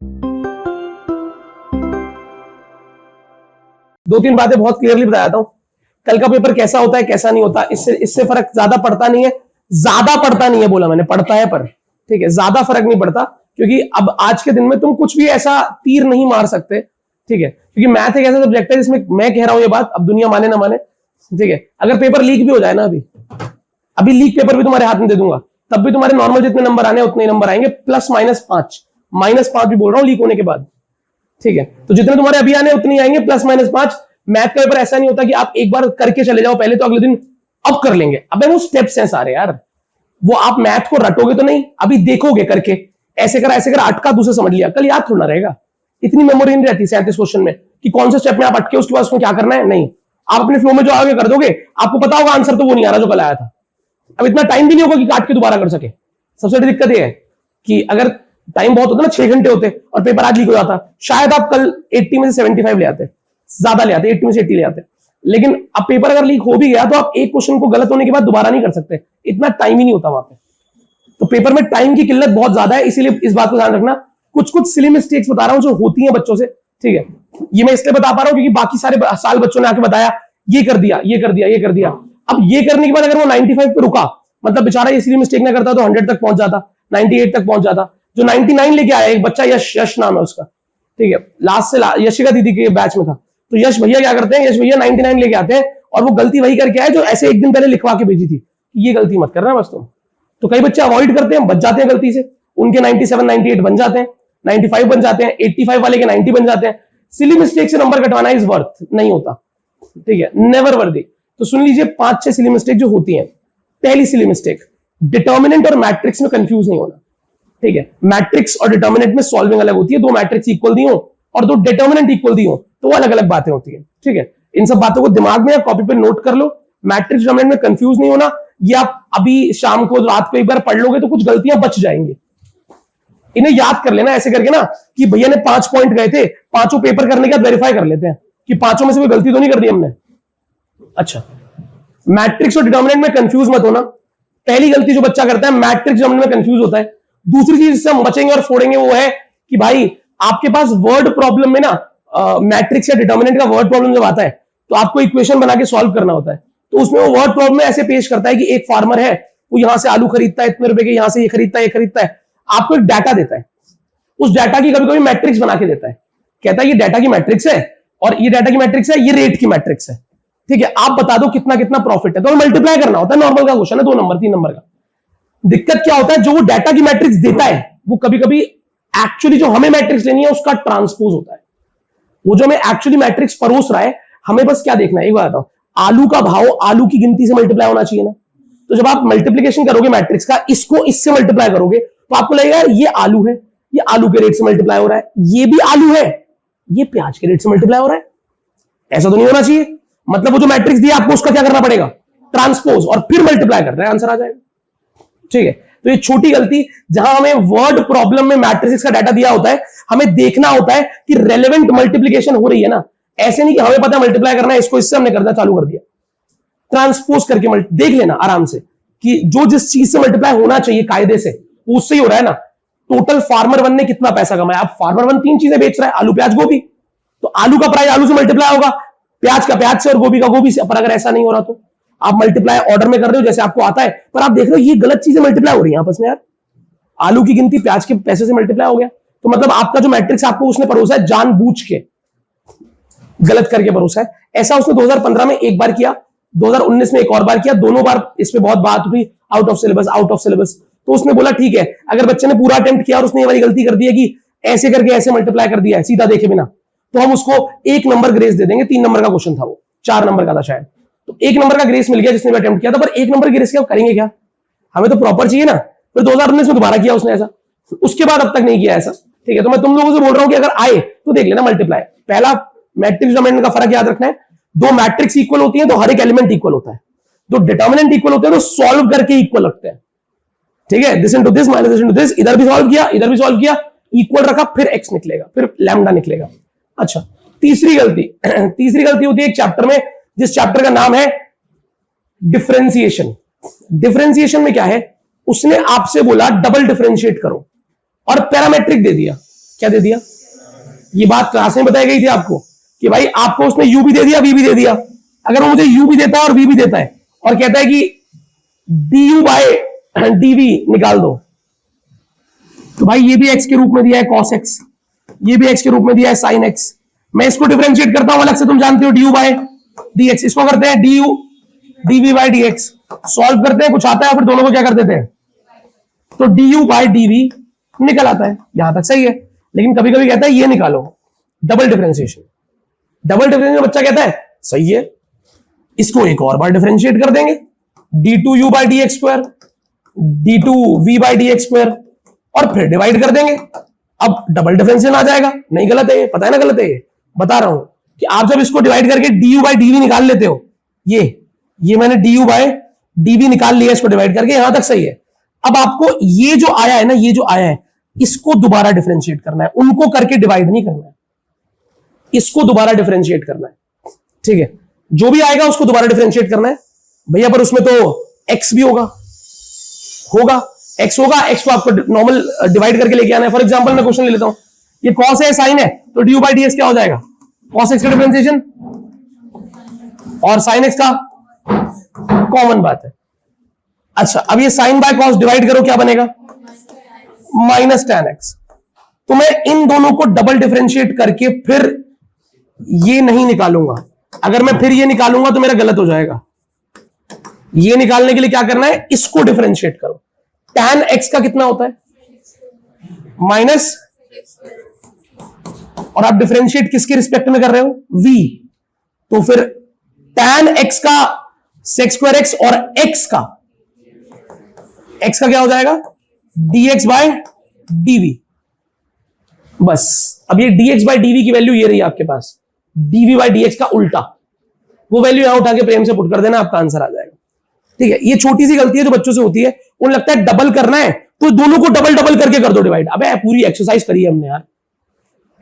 दो तीन बातें बहुत क्लियरली बताया हूं। कल का पेपर कैसा होता है कैसा नहीं होता, इससे फर्क ज्यादा पड़ता नहीं है। ज्यादा पड़ता नहीं है बोला मैंने, पड़ता है पर, ठीक है, ज्यादा फर्क नहीं पड़ता, क्योंकि अब आज के दिन में तुम कुछ भी ऐसा तीर नहीं मार सकते, ठीक है, क्योंकि मैथ एक ऐसा सब्जेक्ट है जिसमें मैं कह रहा हूं ये बात, अब दुनिया माने ना माने, ठीक है, अगर पेपर लीक भी हो जाए ना, अभी लीक पेपर भी तुम्हारे हाथ में दे दूंगा, तब भी तुम्हारे नॉर्मल जितने नंबर आने उतने ही नंबर आएंगे, प्लस -5 भी बोल रहा हूं लीक होने के बाद, ठीक है। तो जितने तुम्हारे अभी आने उतने ही आएंगे, प्लस -5। मैथ का पेपर ऐसा नहीं होता कि आप एक बार करके चले जाओ पहले तो अगले दिन अब कर लेंगे, अबे वो स्टेप्स हैं सारे यार, वो आप मैथ को रटोगे तो नहीं, अभी देखोगे करके, ऐसे करा अटका दूसरे समझ लिया, कल याद थोड़ा रहेगा। इतनी मेमोरी नहीं रहती 37 क्वेश्चन में कि कौन से स्टेप में आप अटके उसके बाद उसमें क्या करना है, नहीं, आप अपने फ्लो में जो आगे कर दोगे, आपको पता होगा आंसर तो वो नहीं आ रहा जो कल आया था। अब इतना टाइम भी नहीं होगा कि काट के दोबारा कर सके। सबसे बड़ी दिक्कत ये है कि अगर टाइम बहुत होता ना, 6 घंटे होते और पेपर आज लीक हो जाता, शायद आप कल 80 में से 75 ले आते, ज्यादा ले आते, 80 में से 80 ले आते। लेकिन अब पेपर अगर लीक हो भी गया तो आप एक क्वेश्चन को गलत होने के बाद दोबारा नहीं कर सकते, इतना टाइम ही नहीं होता वहां पे। तो पेपर में टाइम की किल्लत बहुत ज्यादा है, इसीलिए इस बात को ध्यान रखना। कुछ सिली मिस्टेक्स बता रहा हूं जो होती हैं बच्चों से, ठीक है, ये मैं इसलिए बता पा रहा हूं क्योंकि बाकी सारे साल बच्चों ने आके बताया ये कर दिया, ये कर दिया, ये कर दिया। अब ये करने के बाद अगर वो 95 पे रुका, मतलब बेचारा ये सिली मिस्टेक ना करता तो 100 तक पहुंच जाता, 98 तक पहुंच जाता। जो 99 लेके आया एक बच्चा, यश नाम है उसका, ठीक है, लास्ट से यशिका दीदी के बैच में था। तो यश भैया क्या करते हैं, यश भैया 99 लेके आते हैं और वो गलती वही करके आए जो ऐसे एक दिन पहले लिखवा के भेजी थी, ये गलती मत करना बस तुम। तो कई बच्चे अवॉइड करते हैं, बच जाते हैं गलती से, उनके 97 98 बन जाते हैं, 95 बन जाते हैं, 85 वाले के 90 बन जाते हैं। सिली मिस्टेक से नंबर कटवाना इज वर्थ नहीं होता, ठीक है, नेवर वर्दी। तो सुन लीजिए 5-6 सिली मिस्टेक जो होती हैं। पहली सिली मिस्टेक, डिटर्मिनेंट और मैट्रिक्स में कंफ्यूज नहीं होना, ठीक है। मैट्रिक्स और डिटर्मिनेंट में सॉल्विंग अलग होती है, दो मैट्रिक्स इक्वल दी हो और दो डिटर्मिनेंट इक्वल दी हो तो वो अलग अलग बातें होती है, ठीक है। इन सब बातों को दिमाग में या कॉपी पे नोट कर लो। मैट्रिक्स डिटर्मिनेंट में कंफ्यूज नहीं होना, ये आप अभी शाम को रात को एक बार पढ़ लोगे तो कुछ गलतियां बच जाएंगी। इन्हें याद कर लेना ऐसे करके ना कि भैया ने 5 पॉइंट गए थे, पांचों पेपर करने के बाद वेरीफाई कर लेते हैं कि पांचों में से कोई गलती तो नहीं कर दी हमने। अच्छा, मैट्रिक्स और डिटर्मिनेंट में कंफ्यूज मत होना। पहली गलती जो बच्चा करता है मैट्रिक्स डिटर्मिनेंट में कंफ्यूज होता है। दूसरी चीज जिससे हम बचेंगे और फोड़ेंगे वो है कि भाई आपके पास वर्ड प्रॉब्लम में ना मैट्रिक्स या डिटर्मिनेंट का वर्ड प्रॉब्लम जब आता है तो आपको इक्वेशन बना के सॉल्व करना होता है। तो उसमें वो वर्ड प्रॉब्लम ऐसे पेश करता है कि एक फार्मर है, वो यहां से आलू खरीदता है इतने रुपए के, यहां से ये खरीदता है, ये खरीदता है, आपको एक डाटा देता है, उस डाटा की कभी कभी मैट्रिक्स बना के देता है, कहता है ये डाटा की मैट्रिक्स है और ये डाटा की मैट्रिक्स है, ये रेट की मैट्रिक्स है, ठीक है, आप बता दो कितना कितना प्रॉफिट है। तो मल्टीप्लाई करना होता है, नॉर्मल का क्वेश्चन है, 2 नंबर 3 नंबर का। दिक्कत क्या होता है, जो वो डाटा की मैट्रिक्स देता है वो कभी कभी एक्चुअली जो हमें मैट्रिक्स लेनी है उसका ट्रांसपोज होता है। वो जो हमें एक्चुअली मैट्रिक्स परोस रहा है, हमें बस क्या देखना है, एक बात बताओ, आलू का भाव आलू की गिनती से मल्टीप्लाई होना चाहिए ना। तो जब आप मल्टीप्लीकेशन करोगे मैट्रिक्स का, इसको इससे मल्टीप्लाई करोगे तो आपको लगेगा ये आलू है, ये आलू के रेट से मल्टीप्लाई हो रहा है, ये भी आलू है, ये प्याज के रेट से मल्टीप्लाई हो रहा है। ऐसा तो नहीं होना चाहिए। मतलब वो जो मैट्रिक्स दिया आपको उसका क्या करना पड़ेगा, ट्रांसपोज, और फिर मल्टीप्लाई करना है, आंसर आ जाएगा, ठीक है। तो ये छोटी गलती, जहां हमें वर्ड प्रॉब्लम में मैट्रिक्स का डाटा दिया होता है, हमें देखना होता है कि रेलेवेंट मल्टीप्लीकेशन हो रही है ना। ऐसे नहीं कि हमें पता है मल्टीप्लाई करना है, इसको इससे हमने करना चालू कर दिया, ट्रांसपोज करके देख लेना आराम से कि जो जिस चीज से मल्टीप्लाई होना चाहिए कायदे से उससे ही हो रहा है ना। टोटल फार्मर 1 ने कितना पैसा कमाया, अब फार्मर 1 3 चीजें बेच रहा है, आलू प्याज गोभी, तो आलू का प्राइस आलू से मल्टीप्लाई होगा, प्याज का प्याज से और गोभी का गोभी से। पर अगर ऐसा नहीं हो रहा तो आप मल्टीप्लाई ऑर्डर में कर रहे हो जैसे आपको आता है, पर आप देख रहे हो ये गलत चीजें मल्टीप्लाई हो रही है आपस में यार। आलू की गिनती प्याज के पैसे से मल्टीप्लाई हो गया, तो मतलब आपका जो मैट्रिक्स आपको उसने परोसा है जानबूझ के गलत करके परोसा है। ऐसा उसने 2015 में एक बार किया, 2019 में एक और बार किया, दोनों बार इस पे बहुत बात हुई, out of syllabus out of syllabus. तो उसने बोला ठीक है, अगर बच्चे ने पूरा अटेम्प्ट किया और उसने ये वाली गलती कर दी है कि ऐसे करके ऐसे मल्टीप्लाई कर दिया है सीधा देखे बिना, तो हम उसको 1 नंबर ग्रेस दे देंगे। 3 नंबर का क्वेश्चन था वो, 4 नंबर का था शायद, तो 1 नंबर का ग्रेस मिल गया जिसने भी अटेम्प्ट किया था। पर 1 नंबर ग्रेस क्या करेंगे क्या, हमें तो प्रॉपर चाहिए ना। फिर 2019 में दोबारा किया उसने ऐसा, उसके बाद अब तक नहीं किया ऐसा, ठीक है। तो मैं तुम लोगों से बोल रहा हूं कि अगर आए तो देख लेना मल्टीप्लाई। पहला मैट्रिक्स डिटरमिनेंट का फर्क याद रखना है, दो मैट्रिक्स इक्वल होती है तो हर एक एलिमेंट इक्वल होता है, दो डिटरमिनेंट इक्वल होते हैं तो सॉल्व करके इक्वल लगते हैं, ठीक है। This into this minus this into this, इधर भी सॉल्व किया इधर भी सॉल्व किया, इक्वल रखा, फिर एक्स निकलेगा, फिर लैम्डा निकलेगा। अच्छा, तीसरी गलती होती है एक चैप्टर में, जिस चैप्टर का नाम है डिफरेंशिएशन। डिफरेंशिएशन में क्या है, उसने आपसे बोला डबल डिफरेंशिएट करो और पैरामेट्रिक दे दिया। क्या दे दिया? ये बात क्लास में बताई गई थी आपको कि भाई आपको उसने u भी दे दिया, v भी दे दिया। अगर वो मुझे u भी देता है और v भी देता है और कहता है कि du बाय dv निकाल दो, तो भाई ये भी x के रूप में दिया है cos x, ये भी x के रूप में दिया है sin x। मैं इसको डिफरेंशिएट करता हूं अलग से, तुम जानते हो du बाय dx, इसको करते हैं du dv by dx, solve करते हैं, कुछ आता है, फिर दोनों को क्या कर देते हैं, तो du बाय dv निकल आता है। यहां तक सही है। लेकिन कभी कभी कहता है ये निकालो डबल डिफरेंशिएशन। डबल डिफरेंशिएशन बच्चा कहता है सही है, इसको एक और बार डिफरेंशिएट कर देंगे, d2u by dx square d2v by dx square, और फिर डिवाइड कर देंगे। अब डबल डिफरेंशिएशन आ जाएगा। नहीं गलत है ये, पता है ना गलत है ये, बता रहा हूं कि आप जब इसको डिवाइड करके du बाय dv निकाल लेते हो, ये मैंने du बाय dv निकाल लिया इसको डिवाइड करके, यहां तक सही है। अब आपको ये जो आया है ना, ये जो आया है इसको दोबारा डिफरेंशिएट करना है, उनको करके डिवाइड नहीं करना है, इसको दोबारा डिफरेंशिएट करना है। ठीक है, जो भी आएगा उसको दोबारा डिफरेंशिएट करना है भैया, पर उसमें तो x भी होगा x होगा, x को आपको नॉर्मल डिवाइड करके लेके आना है। फॉर एग्जांपल मैं क्वेश्चन ले लेता हूं, ये cos है sin है, तो du बाय dx क्या हो जाएगा, cos x का डिफरेंशिएशन और sin x का कॉमन बात है। अच्छा, अब ये sin बाय cos डिवाइड करो, क्या बनेगा, माइनस tan x। तो मैं इन दोनों को डबल डिफरेंशिएट करके फिर ये नहीं निकालूंगा। अगर मैं फिर ये निकालूंगा तो मेरा गलत हो जाएगा। ये निकालने के लिए क्या करना है, इसको डिफरेंशिएट करो। tan x का कितना होता है, माइनस, और आप डिफरेंशिएट किसके रिस्पेक्ट में कर रहे हो, v, तो फिर tan x का sec स्क्वायर x और x का क्या हो जाएगा, dx बाय dv। बस अब ये dx बाय dv की वैल्यू ये रही आपके पास, dv बाय dx का उल्टा, वो वैल्यू यहां उठा के प्रेम से पुट कर देना, आपका आंसर आ जाएगा। ठीक है, ये छोटी सी गलती है जो बच्चों से होती है, उन्हें लगता है डबल करना है तो दोनों को डबल डबल करके कर दो डिवाइड। अबे पूरी एक्सरसाइज करी है हमने यार,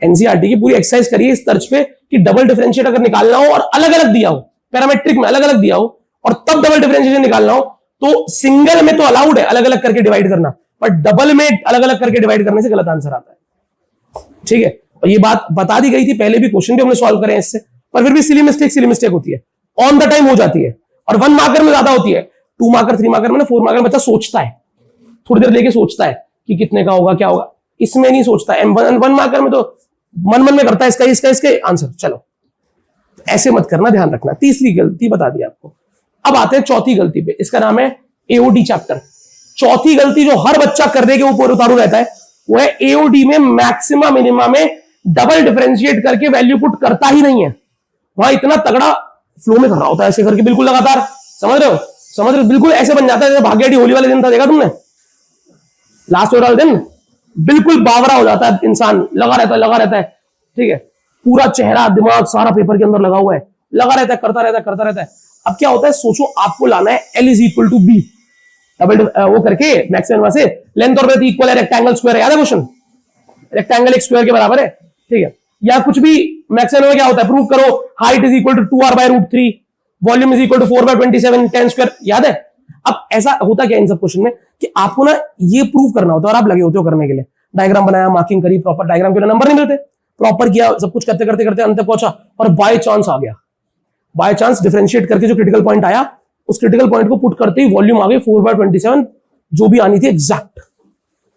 एनसीईआरटी की पूरी एक्सरसाइज करी है इस तर्ज पे कि डबल डिफरेंशिएट अगर निकालना हो और अलग अलग दिया हो, पैरामेट्रिक में अलग अलग दिया हो और तब डबल डिफरेंशिएशन निकालना हो, तो सिंगल में तो अलाउड है अलग अलग करके डिवाइड करना, पर डबल में अलग अलग करके डिवाइड करने से गलत आंसर आता है। ठीक है, और ये बात बता दी गई थी पहले भी, क्वेश्चन भी हमने सॉल्व करे इससे, पर फिर भी सिली मिस्टेक होती है, ऑन द टाइम हो जाती है, और 1 मार्कर में ज्यादा होती है। 2 मार्कर 3 मार्कर में 4 मार्कर बच्चा सोचता है, थोड़ी देर लेके सोचता है कि कितने का होगा क्या होगा, इसमें नहीं सोचता है। 1 मार्कर में तो मन में करता है इसका आंसर। चलो ऐसे मत करना, ध्यान रखना। तीसरी गलती बता दी आपको। अब आते हैं चौथी गलती पे, इसका नाम है एओडी चैप्टर। चौथी गलती जो हर बच्चा करने के ऊपर उतारू रहता है वो है एओडी में मैक्सिमा मिनिमा में डबल डिफरेंशिएट करके वैल्यू पुट करता ही नहीं है। वहां इतना तगड़ा फ्लो में कर रहा होता है ऐसे करके, बिल्कुल लगातार, समझ रहे हो, बिल्कुल ऐसे बन जाता है जैसे भाग्यडी होली वाले दिन था, देखा तुमने लास्ट वाले दिन, बिल्कुल बावरा हो जाता है इंसान, लगा रहता है। ठीक है, पूरा चेहरा दिमाग सारा पेपर के अंदर लगा हुआ है, लगा रहता है, करता रहता है। अब क्या होता है, सोचो आपको लाना है L is equal to B, double वो करके मैक्सिमम से लेंथ और ब्रेथ इक्वल है, रेक्टेंगल स्क्वायर है, याद है क्वेश्चन, रेक्टेंगल एक स्क्वायर के बराबर है। ठीक है, या कुछ भी मैक्सिमम में क्या होता है, प्रूव करो height is equal to 2r by √3, volume is equal to 4/27 10 square, याद है। अब ऐसा होता क्या इन सब क्वेश्चन में कि आपको ना ये प्रूव करना होता है और आप लगे होते हो करने के लिए, डायग्राम बनाया, मार्किंग करी, प्रॉपर डायग्राम के लिए नंबर नहीं मिलते, प्रॉपर किया, सब कुछ करते अंत तक पहुंचा, और बाय चांस आ गया, बाय चांस डिफरेंशिएट करके जो क्रिटिकल पॉइंट आया, उस क्रिटिकल पॉइंट को पुट करते ही वॉल्यूम आ गई 4/27 जो भी आनी थी एग्जैक्ट।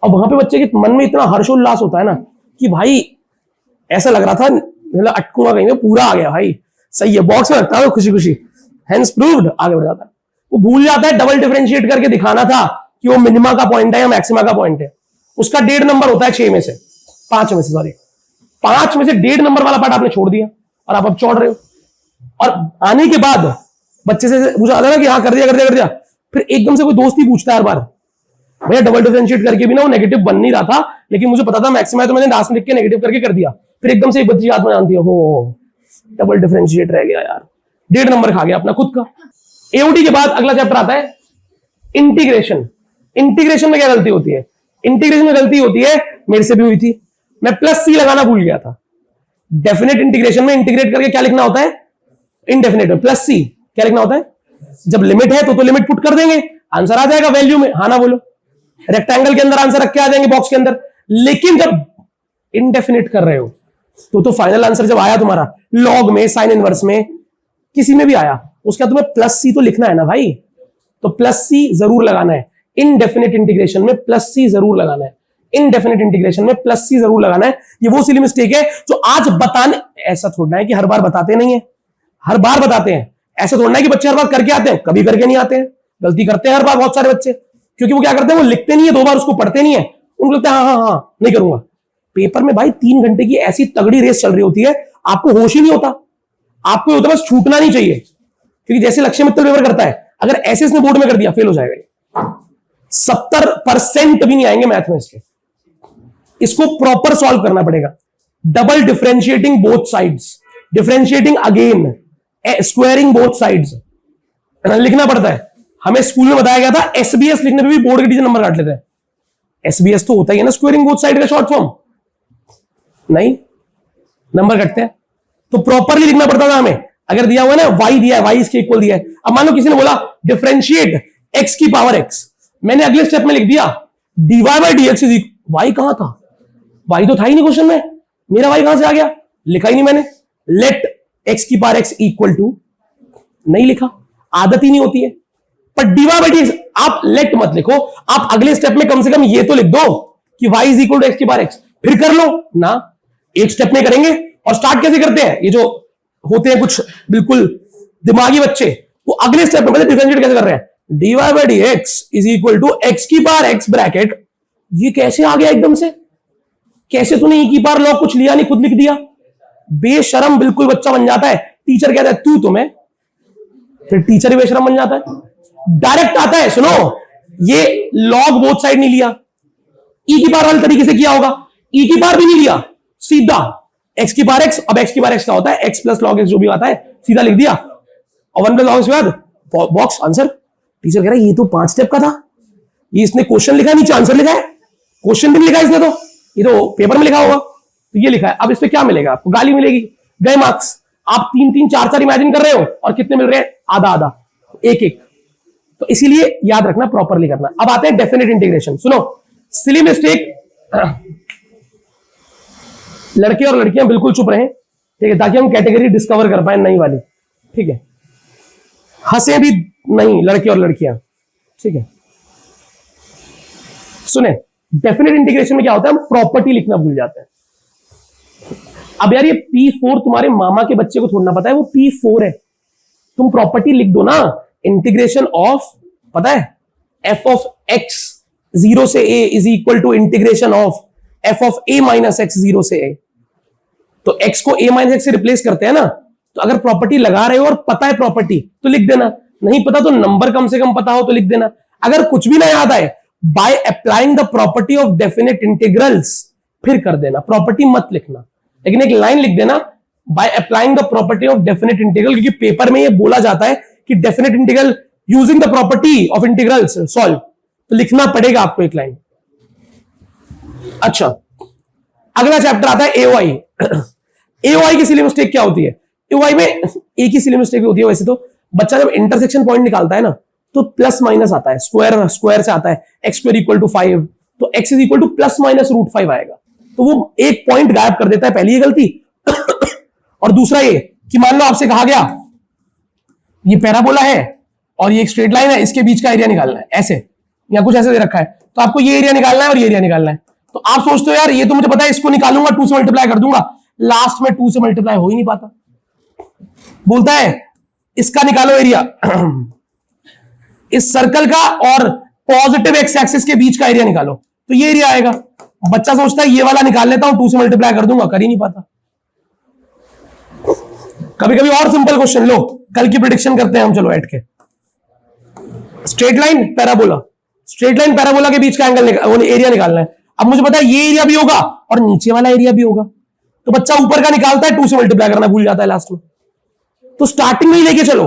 अब वहां पे बच्चे के मन में इतना हर्षोल्लास होता है ना कि भाई ऐसा लग रहा था मतलब अटकूंगा कहीं, पूरा आ गया भाई, सही है, बॉक्स में रखता है खुशी खुशी, हेंस प्रूव्ड, आगे बढ़ जाता है। वो भूल जाता है डबल डिफरेंशिएट करके दिखाना था कि वो मिनिमा का पॉइंट है या मैक्सिमा का पॉइंट है। उसका 1.5 नंबर होता है 5 में से 1.5 नंबर वाला पार्ट आपने छोड़ दिया और आप अब चौड़ रहे हो। और आने के बाद बच्चे से पूछा ना कि हाँ कर दिया, फिर एकदम से कोई दोस्त ही पूछता है हर बार, भैया डबल डिफरेंशिएट करके भी ना वो नेगेटिव बन नहीं रहा था, लेकिन मुझे पता था मैक्सिमा है तो मैंने लास्ट में लिख के नेगेटिव करके कर दिया। फिर एकदम से एक बच्ची याद में जानती है, हो डबल डिफरेंशिएट रह गया यार, 1.5 नंबर खा गया अपना खुद का। एओडी के बाद अगला चैप्टर आता है इंटीग्रेशन। इंटीग्रेशन में क्या गलती होती है, इंटीग्रेशन में गलती होती है, मेरे से भी हुई थी, मैं +c लगाना भूल गया था। डेफिनेट इंटीग्रेशन में इंटीग्रेट करके क्या लिखना होता है, इंडेफिनेट में +c क्या लिखना होता है, जब लिमिट है तो लिमिट पुट कर देंगे, आंसर आ जाएगा वैल्यू में, हाँ ना बोलो, रेक्टेंगल के अंदर आंसर रख के आ जाएंगे बॉक्स के अंदर। लेकिन जब इनडेफिनिट कर रहे हो तो फाइनल आंसर जब आया तुम्हारा लॉग में, साइन इनवर्स में, किसी में भी आया, उसका तुम्हें प्लस सी तो लिखना है ना भाई, तो प्लस सी जरूर लगाना है। इनडेफिनिट इंटीग्रेशन में प्लस सी जरूर लगाना है, इनडेफिनिट इंटीग्रेशन में प्लस सी जरूर लगाना है। ये वो सिली मिस्टेक है जो आज बताने, ऐसा थोड़ा है कि हर बार बताते नहीं है, हर बार बताते हैं। ऐसा थोड़ा है कि बच्चे हर बार करके आते हैं, कभी करके नहीं आते हैं, गलती करते हैं हर बार बहुत सारे बच्चे, क्योंकि वो क्या करते हैं, वो लिखते नहीं है, 2 बार उसको पढ़ते नहीं है, उनको लगता है हाँ हाँ हाँ नहीं करूंगा। पेपर में भाई 3 घंटे की ऐसी तगड़ी रेस चल रही होती है, आपको होश ही नहीं होता, आपको होता बस छूटना नहीं चाहिए, क्योंकि जैसे लक्ष्य मित्तल पेपर करता है, अगर ऐसे इसने बोर्ड में कर दिया फेल हो जाएगा। 70% भी नहीं आएंगे मैथ में इसके। इसको प्रॉपर सॉल्व करना पड़ेगा। Double differentiating both sides, differentiating again, squaring both sides लिखना पड़ता है। हमें स्कूल में बताया गया था एसबीएस लिखने पे भी बोर्ड के टीचर नंबर काट लेते हैं। एसबीएस तो होता ही है ना, स्क्वायरिंग बोथ साइड का शॉर्ट फॉर्म, नहीं नंबर कटते हैं। तो प्रॉपरली लिखना पड़ता था हमें। अगर दिया हुआ है ना y दिया है, y इसके इक्वल दिया है, अब मान लो किसी ने बोला डिफरेंशिएट x की पावर x, मैंने अगले स्टेप में लिख दिया dy by dx is equal, y कहां था, y तो था ही नहीं क्वेश्चन में, मेरा y कहां से आ गया, लिखा ही नहीं मैंने। लेट x की पावर x इक्वल टू, नहीं लिखा, आदत ही नहीं होती है। पर dy बाई dx आप लेट मत लिखो, आप अगले स्टेप में कम से कम ये तो लिख दो कि y is equal to x की पावर x, फिर कर लो ना। एक स्टेप में करेंगे। और स्टार्ट कैसे करते हैं, ये जो होते हैं कुछ बिल्कुल दिमागी बच्चे, वो अगले स्टेप में डिफरेंशिएट कैसे कर रहे हैं, dy by dx is equal to x की पावर x ब्रैकेट, ये कैसे आ गया एकदम से, कैसे तूने e की पावर लॉग कुछ लिया नहीं खुद लिख दिया, बेशरम बिल्कुल बच्चा बन जाता है। टीचर कहता है तू तुम्हें, फिर टीचर ही बेशरम बन जाता है। डायरेक्ट आता है, सुनो ये लॉग बोथ साइड नहीं लिया, e की पावर वाले तरीके से किया होगा, e की पावर भी नहीं लिया, सीधा x की पावर x, अब x की पावर x का होता है x प्लस लॉग x जो भी आता है, सीधा लिख दिया और 1 प्लस लॉग के बाद बॉक्स आंसर। टीचर कह रहा है ये तो 5 स्टेप का था, ये इसने क्वेश्चन लिखा नीचे आंसर लिखा है, क्वेश्चन भी नहीं लिखा इसने, तो ये तो पेपर में लिखा होगा, तो ये लिखा है। अब इस पे क्या मिलेगा आपको, गाली मिलेगी, गए मार्क्स। आप 3-3 4-4 इमेजिन कर रहे हो और कितने मिल रहे हैं, आधा आधा, एक एक। तो इसीलिए याद रखना, प्रॉपरली करना। अब आते हैं डेफिनेट इंटीग्रेशन। सुनो सिली मिस्टेक, लड़के और लड़कियां बिल्कुल चुप रहे, ठीक है, ताकि हम कैटेगरी डिस्कवर कर पाए नई वाली, ठीक है। हंसे भी नहीं लड़के और लड़कियां, ठीक है। सुने डेफिनेट इंटीग्रेशन में क्या होता है, हम प्रॉपर्टी लिखना भूल जाते हैं। अब यार ये P4 तुम्हारे मामा के बच्चे को थोड़ा ना पता है वो P4 है, तुम प्रॉपर्टी लिख दो ना। इंटीग्रेशन ऑफ, पता है f ऑफ x 0 से a is equal to integration of f of a minus x 0 से a। तो x को a माइनस x से रिप्लेस करते हैं ना, तो अगर प्रॉपर्टी लगा रहे हो और पता है प्रॉपर्टी तो लिख देना, नहीं पता तो नंबर कम से कम पता हो तो लिख देना। अगर कुछ भी ना याद आए, by applying the property of definite integrals फिर कर देना, प्रॉपर्टी मत लिखना, लेकिन एक लाइन लिख देना by applying the property of definite integral, क्योंकि पेपर में ये बोला जाता है कि definite integral using the property of integrals solve, तो लिखना पड़ेगा आपको एक लाइन। अच्छा अगला चैप्टर आता है AOI। AOI की सिली मिस्टेक क्या होती है, AOI में एक ही सिली मिस्टेक होती है वैसे तो, बच्चा जब इंटरसेक्शन पॉइंट निकालता है ना तो प्लस माइनस आता है, स्क्वायर से आता है, x स्क्वायर इक्वल टू 5, तो x is equal two plus minus √5 आएगा, तो वो एक पॉइंट गायब कर देता है, पहली ये गलती। और दूसरा ये कि मान लो आपसे कहा गया ये पैराबोला है और ये एक स्ट्रेट लाइन है, इसके बीच का एरिया निकालना है, ऐसे या कुछ ऐसे दे रखा है, तो आपको ये एरिया निकालना है और ये एरिया निकालना है। तो आप सोचते हो यार ये तो मुझे पता है, इसको निकालूंगा 2 से मल्टीप्लाई कर दूंगा, लास्ट में 2 से मल्टीप्लाई हो ही नहीं पाता। बोलता है इसका निकालो एरिया, इस सर्कल का और पॉजिटिव एक्स एक्सिस के बीच का एरिया निकालो, तो ये एरिया आएगा। बच्चा सोचता है ये वाला निकाल लेता हूं, 2 से मल्टीप्लाई कर दूंगा, कर ही नहीं पाता। कभी कभी और सिंपल क्वेश्चन लो, कल की प्रेडिक्शन करते हैं हम, चलो बैठ के। Straight line parabola, straight line parabola के बीच का एंगल एरिया निकालना है। अब मुझे पता है ये एरिया भी होगा और नीचे वाला एरिया भी होगा, तो बच्चा ऊपर का निकालता है, 2 से मल्टीप्लाई करना भूल जाता है लास्ट में। तो स्टार्टिंग में ही लेके चलो,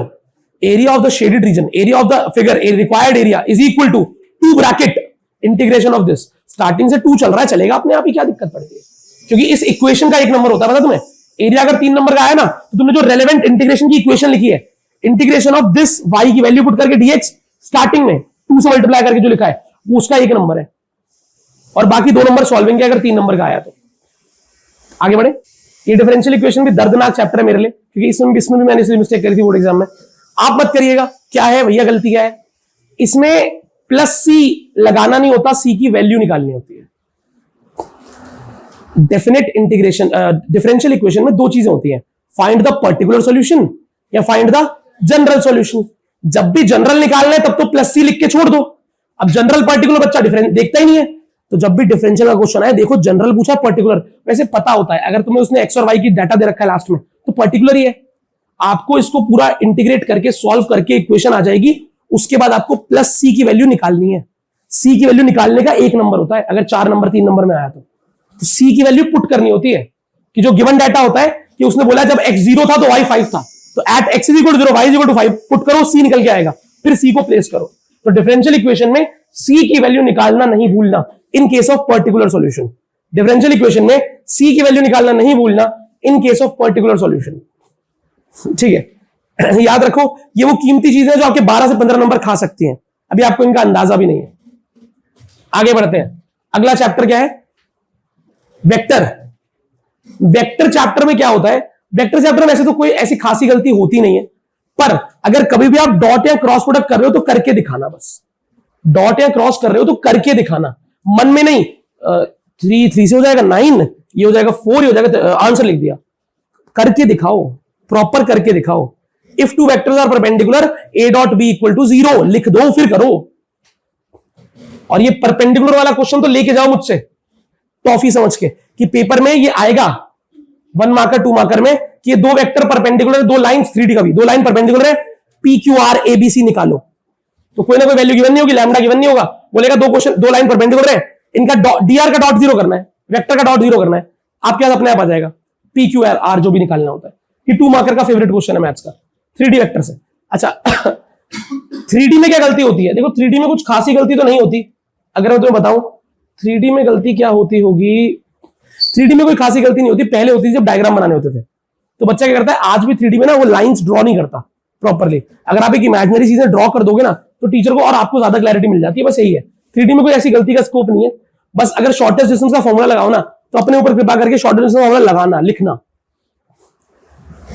area of the shaded region, area of the figure, required area is equal to 2 bracket integration of this. Starting से 2 चल रहा है, चलेगा अपने आप ही, क्या दिक्कत पड़ती है, क्योंकि इस इक्वेशन का 1 नंबर होता है, पता तुम्हें। एरिया अगर 3 नंबर का है ना, तो तुमने जो रेलेवेंट इंटीग्रेशन की इक्वेशन लिखी है, इंटीग्रेशन ऑफ दिस y की वैल्यू पुट करके dx, स्टार्टिंग में 2 से मल्टीप्लाई करके जो लिखा है वो उसका 1 नंबर है, और बाकी 2 नंबर सॉल्विंग के अगर 3 नंबर का आया तो। आगे बढ़े। ये डिफरेंशियल इक्वेशन भी दर्दनाक चैप्टर है मेरे लिए, क्योंकि इसमें भी मैंने इसलिए मिस्टेक करी थी बोर्ड एग्जाम में। आप मत करिएगा। क्या है भैया गलती क्या है इसमें? प्लस सी लगाना नहीं होता, सी की वैल्यू निकालनी होती है। डेफिनेट इंटीग्रेशन डिफरेंशियल इक्वेशन में दो चीजें होती हैं, फाइंड द पर्टिकुलर सॉल्यूशन या फाइंड द जनरल सॉल्यूशन। जब भी जनरल निकालना है तब तो प्लस सी लिख के छोड़ दो। अब जनरल पर्टिकुलर बच्चा डिफरेंस देखता ही नहीं है, तो जब भी डिफरेंशियल का क्वेश्चन है, देखो जनरल पूछा पर्टिकुलर, वैसे पता होता है अगर तुम्हें उसने एक्स और वाई की डाटा दे रखा है लास्ट में तो पर्टिकुलर ही है। आपको इसको पूरा इंटीग्रेट करके सॉल्व करके इक्वेशन आ जाएगी, उसके बाद आपको प्लस सी की वैल्यू निकालनी है। सी की वैल्यू निकालने का एक नंबर होता है, अगर 4 नंबर 3 नंबर में आया तो सी की वैल्यू पुट करनी होती है कि जो गिवन डाटा होता है कि उसने बोला जब x 0 था तो y 5 था, तो एट x = 0 y = 5 पुट करो, सी निकल के आएगा, फिर सी को प्लेस करो। तो डिफरेंशियल इक्वेशन में सी की वैल्यू निकालना नहीं भूलना in case of particular solution. Differential equation में सी की वैल्यू निकालना नहीं भूलना in case of particular solution. ठीक है, याद रखो ये वो कीमती चीजें हैं जो आपके 12 से 15 नंबर खा सकती हैं, अभी आपको इनका अंदाजा भी नहीं है। आगे बढ़ते हैं। अगला चैप्टर क्या है? वेक्टर। वेक्टर चैप्टर में क्या होता है? वेक्टर चैप्टर में ऐसे तो कोई ऐसी खासी गलती होती नहीं है, पर अगर कभी भी आप डॉट या क्रॉस प्रोडक्ट कर रहे हो तो करके दिखाना। बस डॉट या क्रॉस कर रहे हो तो करके दिखाना, मन में नहीं 3 से हो जाएगा 9, ये हो जाएगा 4, ये हो जाएगा, आंसर लिख दिया। करके दिखाओ, प्रॉपर करके दिखाओ। If two vectors are perpendicular a dot B equal to 0 लिख दो, फिर करो। और ये परपेंडिकुलर वाला क्वेश्चन तो लेके जाओ मुझसे टॉफी समझ के कि पेपर में ये आएगा 1 मार्कर 2 मार्कर में कि ये दो वेक्टर परपेंडिकुलर है, दो लाइन 3D का भी दो लाइन परपेंडिकुलर है, P Q R A B C निकालो। तो कोई ना कोई वैल्यू गिवन नहीं होगी, लैम्डा गिवन नहीं होगा, बोलेगा दो क्वेश्चन दो लाइन परपेंडिकुलर है, इनका डीआर का डॉट 0 करना है, वेक्टर का डॉट 0 करना है, आपके पास अपने आप आ जाएगा पी क्यू आर आर जो भी निकालना होता है। ये 2 मार्कर का फेवरेट क्वेश्चन है मैथ्स का, 3D वेक्टर से। अच्छा 3D में क्या गलती होती है? देखो 3D में कुछ खासी गलती तो नहीं होती, अगर मैं तुम्हें बताऊं 3D में गलती क्या होती होगी। 3D में कोई खासी गलती नहीं होती, पहले होती थी जब डायग्राम बनाने होते थे। तो बच्चा क्या करता है आज भी 3D में ना वो लाइंस ड्रॉ नहीं करता प्रॉपर्ली। अगर आप एक इमेजिनरी चीजें ड्रॉ कर दोगे ना तो टीचर को और आपको ज्यादा क्लैरिटी मिल जाती है, बस यही है। 3D में कोई ऐसी गलती का स्कोप नहीं है, बस अगर शॉर्टेस्ट डिस्टेंस का फॉर्मूला लगाओ ना तो अपने ऊपर कृपा करके शॉर्टेस्ट डिस्टेंस का फॉर्मूला लगाना, लिखना।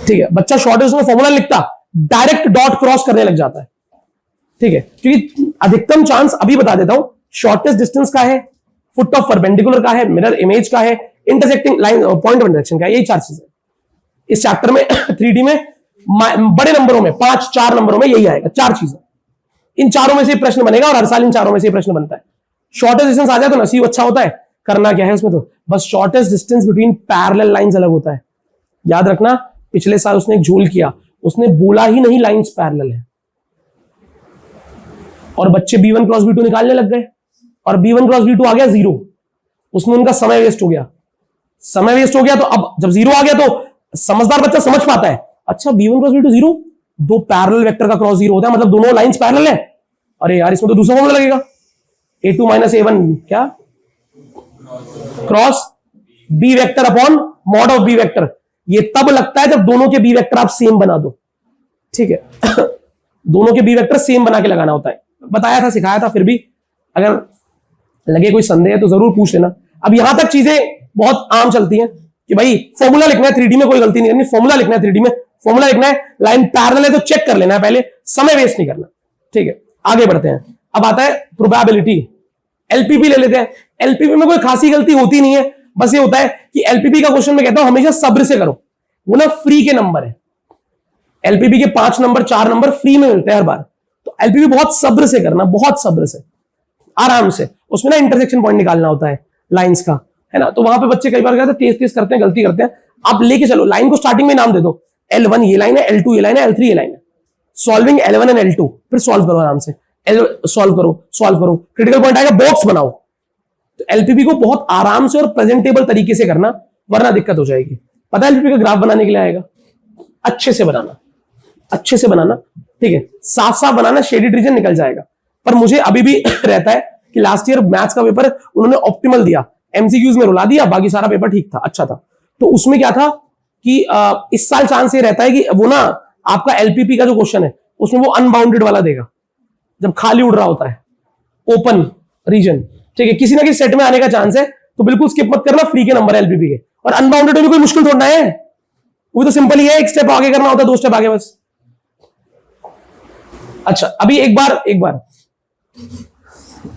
ठीक है, बच्चा शॉर्टेस्ट डिस्टेंस का फॉर्मूला लिखता डायरेक्ट डॉट क्रॉस करने लग जाता है। ठीक है, क्योंकि अधिकतम चांस अभी बता देता हूं, शॉर्टेस्ट डिस्टेंस का है, फुट ऑफ परपेंडिकुलर का है, मिरर इमेज का है, intersecting line point of intersection का है, यही 4 चीजें इस चैप्टर में 3D में बड़े नंबरों में 5-4 नंबरों में यही आएगा, 4 चीजें। इन चारों में से प्रश्न बनेगा और हर साल इन चारों में से प्रश्न बनता है। शॉर्टेस्ट डिस्टेंस आ जाए तो नसीब अच्छा होता है। करना क्या है उसमें? तो बस shortest distance between parallel lines अलग होता है। याद रखना, पिछले साल उसने एक झोल किया, उसने बोला ही नहीं लाइंस पैरेलल है, और बच्चे B1 क्रॉस B2 निकालने लग गए और B1 क्रॉस B2 आ गया 0, उसमें उनका समय वेस्ट हो गया। समय वेस्ट हो गया तो अब जब 0 आ गया तो समझदार बच्चा समझ पाता है, अच्छा B1 क्रॉस B2 0, दो पैरेलल वेक्टर का क्रॉस 0 होता है, मतलब दोनों लाइंस पैरेलल है। अरे यार इसमें तो दूसरा फॉर्मूला लगेगा, A2 - A1 क्या cross B vector upon mod of B vector. ये तब लगता है जब दोनों के B वेक्टर आप सेम बना दो। ठीक है दोनों के B वेक्टर सेम बना के लगाना होता है, बताया था सिखाया था, फिर भी अगर लगे कोई संदेह है तो जरूर पूछ लेना। अब यहां तक चीजें बहुत आम चलती हैं कि भाई फॉर्मूला लिखना है 3D में, कोई गलती नहीं करनी, फॉर्मूला लिखना है 3D में, फॉर्मूला लिखना है, लाइन पैरेलल है तो चेक कर लेना है पहले, समय वेस्ट नहीं करना। ठीक है, आगे बढ़ते हैं। अब आता है प्रोबेबिलिटी। एलपीपी ले लेते हैं। एलपीपी में कोई खासी गलती होती नहीं है, बस ये होता है कि एलपीपी का क्वेश्चन में कहता हूं हमेशा सब्र से करो, वो ना फ्री के नंबर है। एलपीपी के 5 नंबर 4 नंबर फ्री में मिलते हैं हर बार, तो एलपीपी बहुत सब्र से करना, बहुत सब्र से, आराम से। उसमें ना इंटरसेक्शन पॉइंट निकालना होता है लाइंस का, है ना। तो वहां पे बच्चे कई बार कहते हैं तेज तेज करते हैं, गलती करते हैं। आप लेके चलो, लाइन को स्टार्टिंग में नाम दे दो, L1 ये लाइन है, L2 ये लाइन है, L3 ये लाइन है, सॉल्विंग L1 एंड L2, फिर सॉल्व करो आराम से, सॉल्व करो, क्रिटिकल पॉइंट आएगा, बॉक्स बनाओ। तो एलपीपी को बहुत आराम से और प्रेजेंटेबल तरीके से करना, वरना दिक्कत हो जाएगी। पता है एलपीपी का ग्राफ बनाने के लिए आएगा, अच्छे से बनाना, अच्छे से बनाना। ठीक है, साफ साफ बनाना, शेडेड रीजन निकल जाएगा। पर मुझे अभी भी रहता है कि लास्ट ईयर मैथ्स का पेपर उन्होंने ऑप्टिमल दिया, एमसीक्यूज में रुला दिया, बाकी सारा पेपर ठीक था, अच्छा था। तो उसमें क्या था कि इस साल चांस ये रहता है कि वो ना आपका एलपीपी का जो क्वेश्चन है उसमें वो अनबाउंडेड वाला देगा, जब खाली उड़ रहा होता है, ओपन रीजन। ठीक है, किसी ना किसी सेट में आने का चांस है, तो बिल्कुल स्किप मत करना, फ्री के नंबर है एलपीपी के। और अनबाउंडेड में भी कोई मुश्किल थोड़ा है, वो तो सिंपल ही है, एक स्टेप आगे करना होता है, 2 स्टेप आगे बस। अच्छा अभी एक बार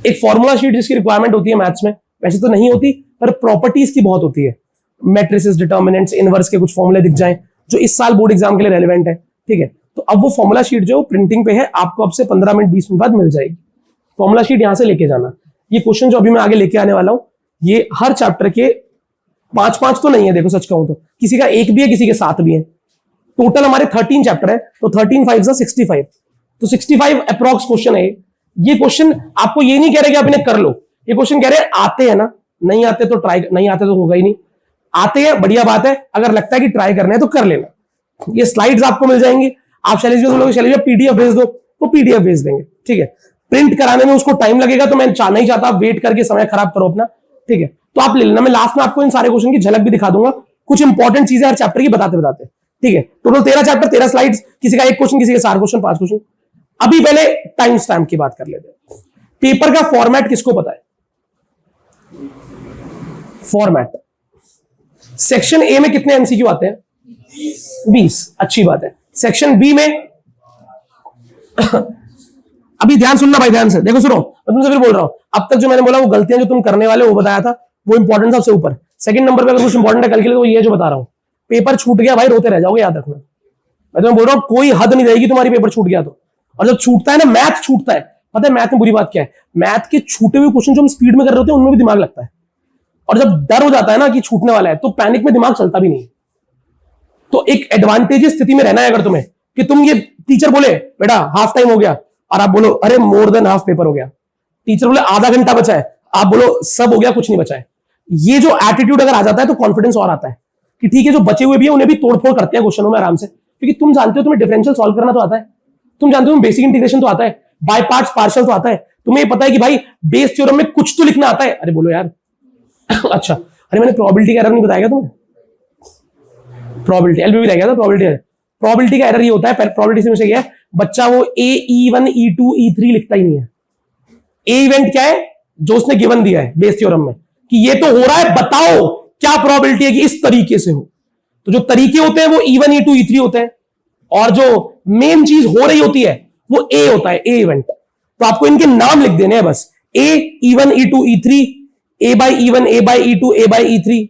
एक फॉर्मूला शीट जिसकी रिक्वायरमेंट होती है मैथ्स में, वैसे तो नहीं होती पर प्रॉपर्टीज की बहुत होती है, मैट्रिसेस, डिटर्मिनेंट्स, इनवर्स के कुछ फॉर्मूले दिख जाएं जो इस साल बोर्ड एग्जाम के लिए रेलेवेंट है, ठीक है। तो अब वो फॉर्मूला शीट जो प्रिंटिंग पे है, आपको अब से 15 मिनट 20 मिनट बाद मिल जाएगी। फॉर्मूला शीट यहां से लेके जाना। ये क्वेश्चन जो अभी मैं आगे लेके आने वाला हूं, ये हर चैप्टर के 5-5 तो नहीं है, देखो सच कहूं तो किसी का 1 भी है, किसी के 7 भी है। टोटल हमारे 13 चैप्टर है, तो 13 5 65, तो 65 अप्रॉक्स क्वेश्चन है। ये क्वेश्चन आपको ये नहीं कह रहे कि आप इन्हें कर लो, ये क्वेश्चन कह रहे हैं आते हैं ना, नहीं आते तो ट्राई, नहीं आते तो होगा ही नहीं, आते हैं बढ़िया बात है, अगर लगता है कि ट्राई करना है तो कर लेना। ये स्लाइड्स आपको मिल जाएंगी, आप शैलेश बोलोगे शैलेश पीडीएफ भेज दो, वो पीडीएफ भेज देंगे, ठीक है। प्रिंट कराने में उसको टाइम लगेगा, तो मैं नहीं चाहता वेट करके समय खराब करो अपना, ठीक है। तो आप ले लेना, मैं लास्ट में आपको इन सारे क्वेश्चन की झलक भी दिखा दूंगा, कुछ इंपॉर्टेंट चीजें हर चैप्टर की बताते बताते, ठीक है। टोटल 13 चैप्टर 13 स्लाइड्स, किसी का 1 क्वेश्चन, किसी के 4 क्वेश्चन 5 क्वेश्चन। अभी पहले टाइम स्टैम्प की बात कर लेते हैं। पेपर का फॉर्मेट किसको पता है? फॉर्मेट सेक्शन ए में कितने एमसीक्यू आते हैं? 20, अच्छी बात है। सेक्शन बी में अभी ध्यान सुनना भाई, ध्यान से देखो, सुनो, मैं तुमसे फिर बोल रहा हूं, अब तक जो मैंने बोला वो गलतियां जो तुम करने वाले वो बताया था, वो इंपॉर्टेंट सबसे ऊपर। सेकंड नंबर पे अगर कुछ इंपॉर्टेंट है कल के लिए, तो ये जो बता रहा हूं, पेपर छूट गया भाई रोते रह जाओगे, याद रखना। मैं तुम्हें बोल रहा हूं कोई हद नहीं रहेगी तुम्हारी पेपर छूट गया तो। और जब छूटता है ना, मैथ छूटता है, पता है मैथ में बुरी बात क्या है? मैथ के छूटे हुए क्वेश्चन जो हम स्पीड में कर रहे होते हैं उनमें भी दिमाग लगता है, और जब डर हो जाता है ना कि छूटने वाला है, तो पैनिक में दिमाग चलता भी नहीं। तो एक एडवांटेजेस स्थिति में रहना है अगर तुम्हें, कि तुम ये टीचर बोले बेटा हाफ टाइम हो गया, और आप बोलो अरे मोर देन हाफ पेपर हो गया, टीचर बोले आधा घंटा बचा है, आप बोलो सब हो गया कुछ नहीं बचा है। ये जो एटीट्यूड अगर आ जाता है तो कॉन्फिडेंस और आता है कि ठीक है जो बचे हुए भी है उन्हें भी तोड़फोड़ करते हैं क्वेश्चनों में आराम से, क्योंकि तुम जानते हो तुम्हें डिफरेंशियल सॉल्व करना तो आता है, तुम जानते हो बेसिक इंटीग्रेशन तो आता है, बाय पार्ट्स पार्शियल तो आता है, तुम्हें पता है कि भाई बेस थ्योरम में कुछ तो लिखना आता है। अरे बोलो यार अच्छा, अरे मैंने प्रोबेबिलिटी का एरर नहीं बताया तुम्हें? प्रोबेबिलिटी एलबीबी रह गया था, प्रोबेबिलिटी का एरर ये होता है, प्रोबेबिलिटी से क्या है, बच्चा वो E1 E2 E3 लिखता ही नहीं है। ए इवेंट क्या है? जो उसने गिवन दिया है बेस थ्योरम में कि ये तो हो रहा है, बताओ क्या प्रोबेबिलिटी है कि इस तरीके से हो। तो जो तरीके होते हैं वो E1 E2 E3 होते हैं, और जो मेन चीज हो रही होती है वो ए होता है, ए इवेंट। तो आपको इनके नाम लिख देने हैं बस, ए E1 E2 E3, A by E1 A by E2 A by E3,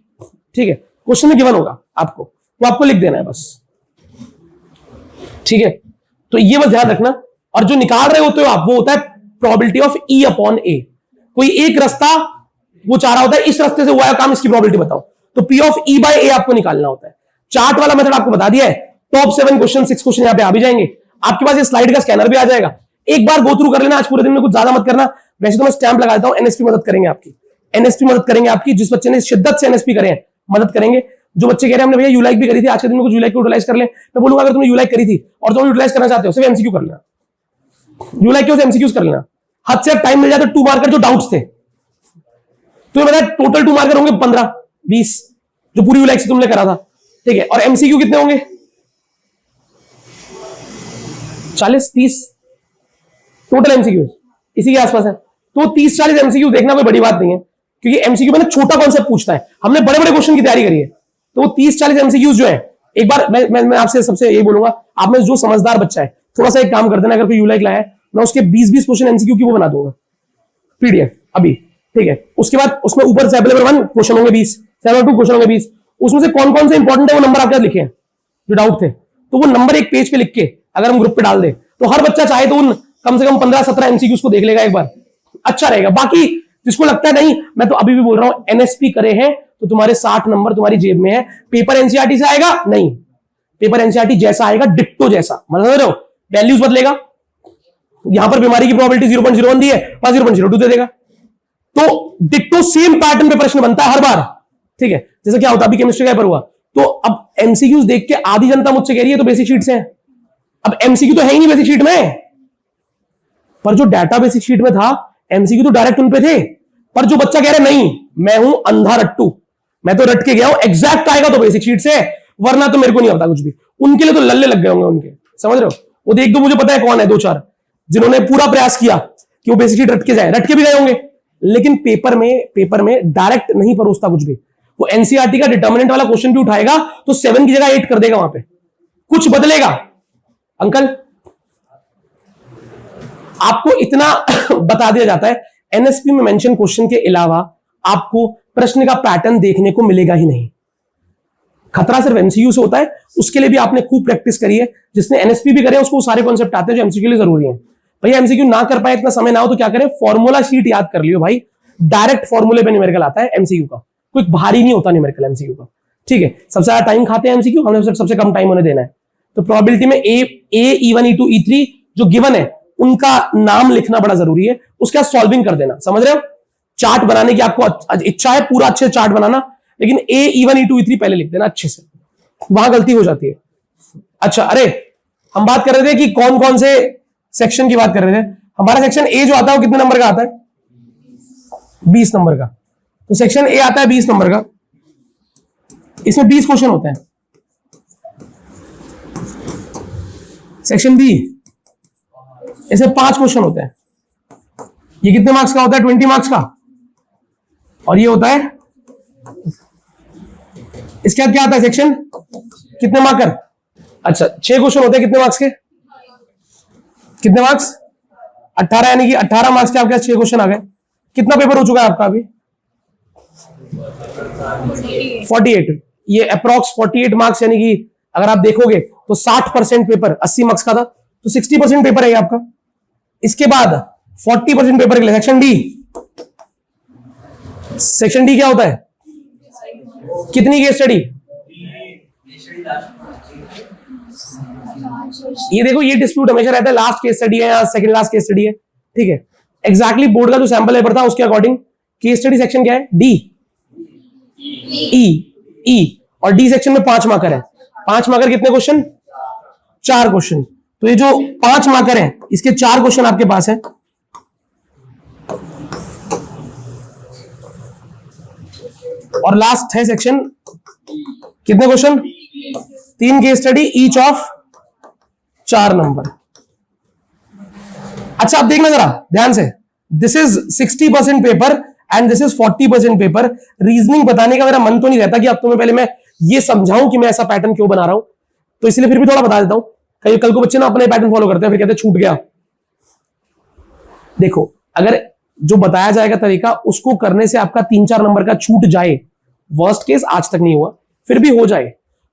ठीक है। क्वेश्चन में गिवन होगा आपको, तो आपको लिख देना है बस, ठीक है। तो ये बस ध्यान रखना। और जो निकाल रहे होते हो आप, वो होता है प्रोबेबिलिटी ऑफ E अपॉन ए। कोई एक रास्ता वो चाह रहा होता है, इस रास्ते से हुआ है काम, इसकी प्रोबेबिलिटी बताओ, तो P ऑफ E बाय ए आपको निकालना होता है। चार्ट वाला मेथड आपको बता दिया है, टॉप 7 क्वेश्चन 6 क्वेश्चन यहां पे आ भी जाएंगे, आपके पास ये स्लाइड का स्कैनर भी आ जाएगा। एक बार गो थ्रू कर लेना, आज पूरे दिन में कुछ ज्यादा मत करना। वैसे तो मैं स्टैंप लगा देता हूं, एनएसपी मदद करेंगे आपकी, एनएसपी मदद करेंगे आपकी। जिस बच्चे ने शिद्दत से एनएसपी करे हैं मदद करेंगे, जो बच्चे कह रहे हैं हमने भैया यूलाइक भी करी थी, आज के दिन में कुछ यूलाइक को यूटिलाइज कर ले, मैं बोलूंगा अगर तुमने यूलाइक करी थी और तुम यूटिलाइज करना चाहते हो, सिर्फ एमसीक्यू कर लेना, यूलाइक के एमसीक्यूज कर लेना। हद से टाइम मिल जाता है 2 मार्कर जो डाउट्स थे, तुम्हें पता है टोटल 2 मार्कर होंगे 15-20 जो पूरी यूलाइक से तुमने करा था, ठीक है। और एमसीक्यू कितने होंगे? 40-30 टोटल एमसीक्यू इसी के आसपास है। तो 30-40 एमसीक्यू देखना कोई बड़ी बात नहीं है, क्योंकि एमसीक्यू में ना छोटा कॉन्सेप्ट पूछता है, हमने बड़े बड़े क्वेश्चन की तैयारी करी है। तो वो 30-40 एमसीक्यूज जो है, एक बार मैं आपसे सबसे यही बोलूंगा, आप में जो समझदार बच्चा है थोड़ा सा एक काम कर देना, अगर कोई यूलाइक लाया है, मैं उसके 20-20 क्वेश्चन एमसीक्यू की वो बना दूंगा पीडीएफ अभी, ठीक है। उसके बाद उसमें ऊपर से अवेलेबल 1 क्वेश्चन होंगे 20, 7-2 क्वेश्चन होंगे 20, उसमें से कौन कौन से इंपॉर्टेंट है वो नंबर आपके लिखे हैं जो डाउट थे, तो वो नंबर एक पेज पे लिख के अगर हम ग्रुप पे डाल दे, तो हर बच्चा चाहे तो उन कम से कम 15-17 एमसीक्यूज को देख लेगा एक बार, अच्छा रहेगा। बाकी जिसको लगता है नहीं, मैं तो अभी भी बोल रहा हूं एनएसपी करे हैं तो तुम्हारे 60 नंबर तुम्हारी जेब में है। पेपर एनसीईआरटी से आएगा नहीं, पेपर एनसीईआरटी जैसा आएगा, डिट्टो जैसा, मतलब समझ रहे हो, वैल्यूज बदलेगा। यहां पर बीमारी की प्रोबेबिलिटी 0.01 दी है, 0.02 दे देगा, तो डिट्टो सेम पैटर्न पे प्रश्न बनता है हर बार, ठीक है। जैसे क्या होता है अभी केमिस्ट्री का पेपर हुआ, तो अब एमसीक्यूज देख के आधी जनता मुझसे कह रही है तो बेसिक शीट से है, अब एमसीक्यू तो है ही नहीं बेसिक शीट में, पर जो डाटा बेसिक शीट में था एमसीक्यू तो डायरेक्ट उन पे थे। पर जो बच्चा कह रहे नहीं मैं हूं अंधा रट्टू, मैं तो रट के गया हूं, एग्जैक्ट आएगा तो बेसिक शीट से, वरना तो मेरे को नहीं आता कुछ भी, उनके लिए तो लल्ले लग गए होंगे उनके, समझ रहे हो। वो देख दो, मुझे पता है कौन है 2-4 जिन्होंने पूरा प्रयास किया कि वो बेसिक शीट रट के जाए, रट के भी गए होंगे, लेकिन पेपर में डायरेक्ट नहीं परोसता कुछ भी, वो एनसीईआरटी का डिटर्मिनेंट वाला क्वेश्चन भी उठाएगा तो 7 की जगह 8 कर देगा, वहां पे कुछ बदलेगा। अंकल आपको इतना बता दिया जाता है, एनएसपी में मेंशन क्वेश्चन के अलावा आपको प्रश्न का पैटर्न देखने को मिलेगा ही नहीं। खतरा सिर्फ एमसीक्यू से होता है, उसके लिए भी आपने खूब प्रैक्टिस करी है। जिसने एनएसपी भी करे उसको सारे कॉन्सेप्ट आते हैं जो एमसीक्यू के लिए जरूरी है। भैया एमसीक्यू ना कर पाए, इतना समय ना हो तो क्या करें, फॉर्मूला शीट याद कर लियो भाई, डायरेक्ट फॉर्मूले पे न्यूमेरिकल आता है एमसीक्यू का, कोई भारी नहीं होता न्यूमेरिकल एमसीक्यू का। ठीक है, सबसे ज्यादा टाइम खाते हैं एमसीक्यू, हमें सबसे कम टाइम उन्हें देना है। तो प्रोबेबिलिटी में ए E1 E2 E3 जो गिवन है उनका नाम लिखना बड़ा जरूरी है, उसके बाद सॉल्विंग कर देना। समझ रहे हो, चार्ट बनाने की आपको इच्छा है पूरा अच्छे चार्ट बनाना, लेकिन ए E1 E2 E3 पहले लिख देना अच्छे से, वहां गलती हो जाती है। अच्छा, अरे हम बात कर रहे थे कि कौन कौन से सेक्शन की बात कर रहे थे। हमारा सेक्शन ए जो आता है वो कितने नंबर का आता है, 20 नंबर का। तो सेक्शन ए आता है 20 नंबर का, इसमें 20 क्वेश्चन होते हैं। सेक्शन बी, इसमें 5 क्वेश्चन होते हैं। ये कितने मार्क्स का होता है, 20 मार्क्स का, और ये होता है इसके बाद क्या आता है सेक्शन, कितने मार्कर, अच्छा 6 क्वेश्चन होते हैं, कितने मार्क्स के, कितने मार्क्स 18, यानी कि 18 मार्क्स के आपके 6 क्वेश्चन आ गए। कितना पेपर हो चुका है आपका अभी, 48। ये अप्रॉक्स 48 मार्क्स, यानी कि अगर आप देखोगे तो 60% पेपर 80 मार्क्स का था, तो 60% पेपर है आपका। इसके बाद 40% पेपर के लिए सेक्शन डी। सेक्शन डी क्या होता है, कितनी केस स्टडी, ये देखो ये डिस्प्यूट हमेशा रहता है, लास्ट केस स्टडी है या सेकंड लास्ट केस स्टडी है। ठीक है, एग्जैक्टली बोर्ड का जो सैंपल पेपर था उसके अकॉर्डिंग केस स्टडी सेक्शन क्या है, डी ई, और डी सेक्शन में 5 मार्कर है। 5 मार्कर कितने क्वेश्चन, 4 क्वेश्चन। तो ये जो 5 मार्कर है इसके 4 क्वेश्चन आपके पास है। और लास्ट है सेक्शन, कितने question, 3 case study each of 4 number. अच्छा अब देखना जरा ध्यान से, this is 60% paper and this is 40% paper. Reasoning बताने का मेरा मन तो नहीं रहता कि अब तुम्हें पहले मैं ये समझाऊं कि मैं ऐसा पैटर्न क्यों बना रहा हूं, तो इसलिए फिर भी थोड़ा बता देता हूं। कल को बच्चे ना अपने पैटर्न फॉलो करते हैं, फिर कहते हैं छूट गया। देखो अगर जो बताया जाएगा तरीका उसको करने से आपका 3-4 नंबर का छूट जाए, वर्स्ट केस आज तक नहीं हुआ, फिर भी हो जाए,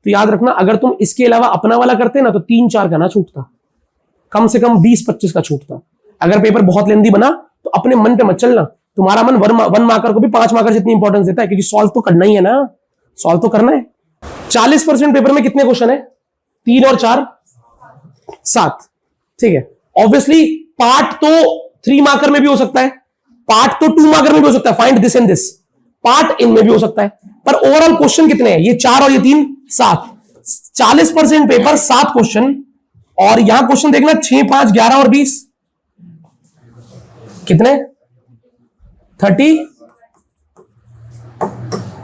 तो याद रखना अगर तुम इसके अलावा अपना वाला करते ना तो 3-4 का ना छूटता, कम से कम 20-25 का छूटता। अगर पेपर बहुत लेंदी बना तो अपने मन पे मत चलना, तुम्हारा मन 1 मार्कर को भी 5 मार्कर जितनी इंपॉर्टेंस देता है, क्योंकि सॉल्व तो करना ही है ना, सॉल्व तो करना है। 40% पेपर में कितने क्वेश्चन है, 3 और 4 7। ठीक है, ऑब्वियसली पार्ट तो 3 मार्कर में भी हो सकता है, पार्ट तो 2 मार्कर में भी हो सकता है, find this and this, part इनमें भी हो सकता है, पर ओवरऑल क्वेश्चन कितने हैं, ये 4 और ये 3 7। 40% पेपर 7 क्वेश्चन, और यहां क्वेश्चन देखना 6, 5, 11 और 20 कितने, 30।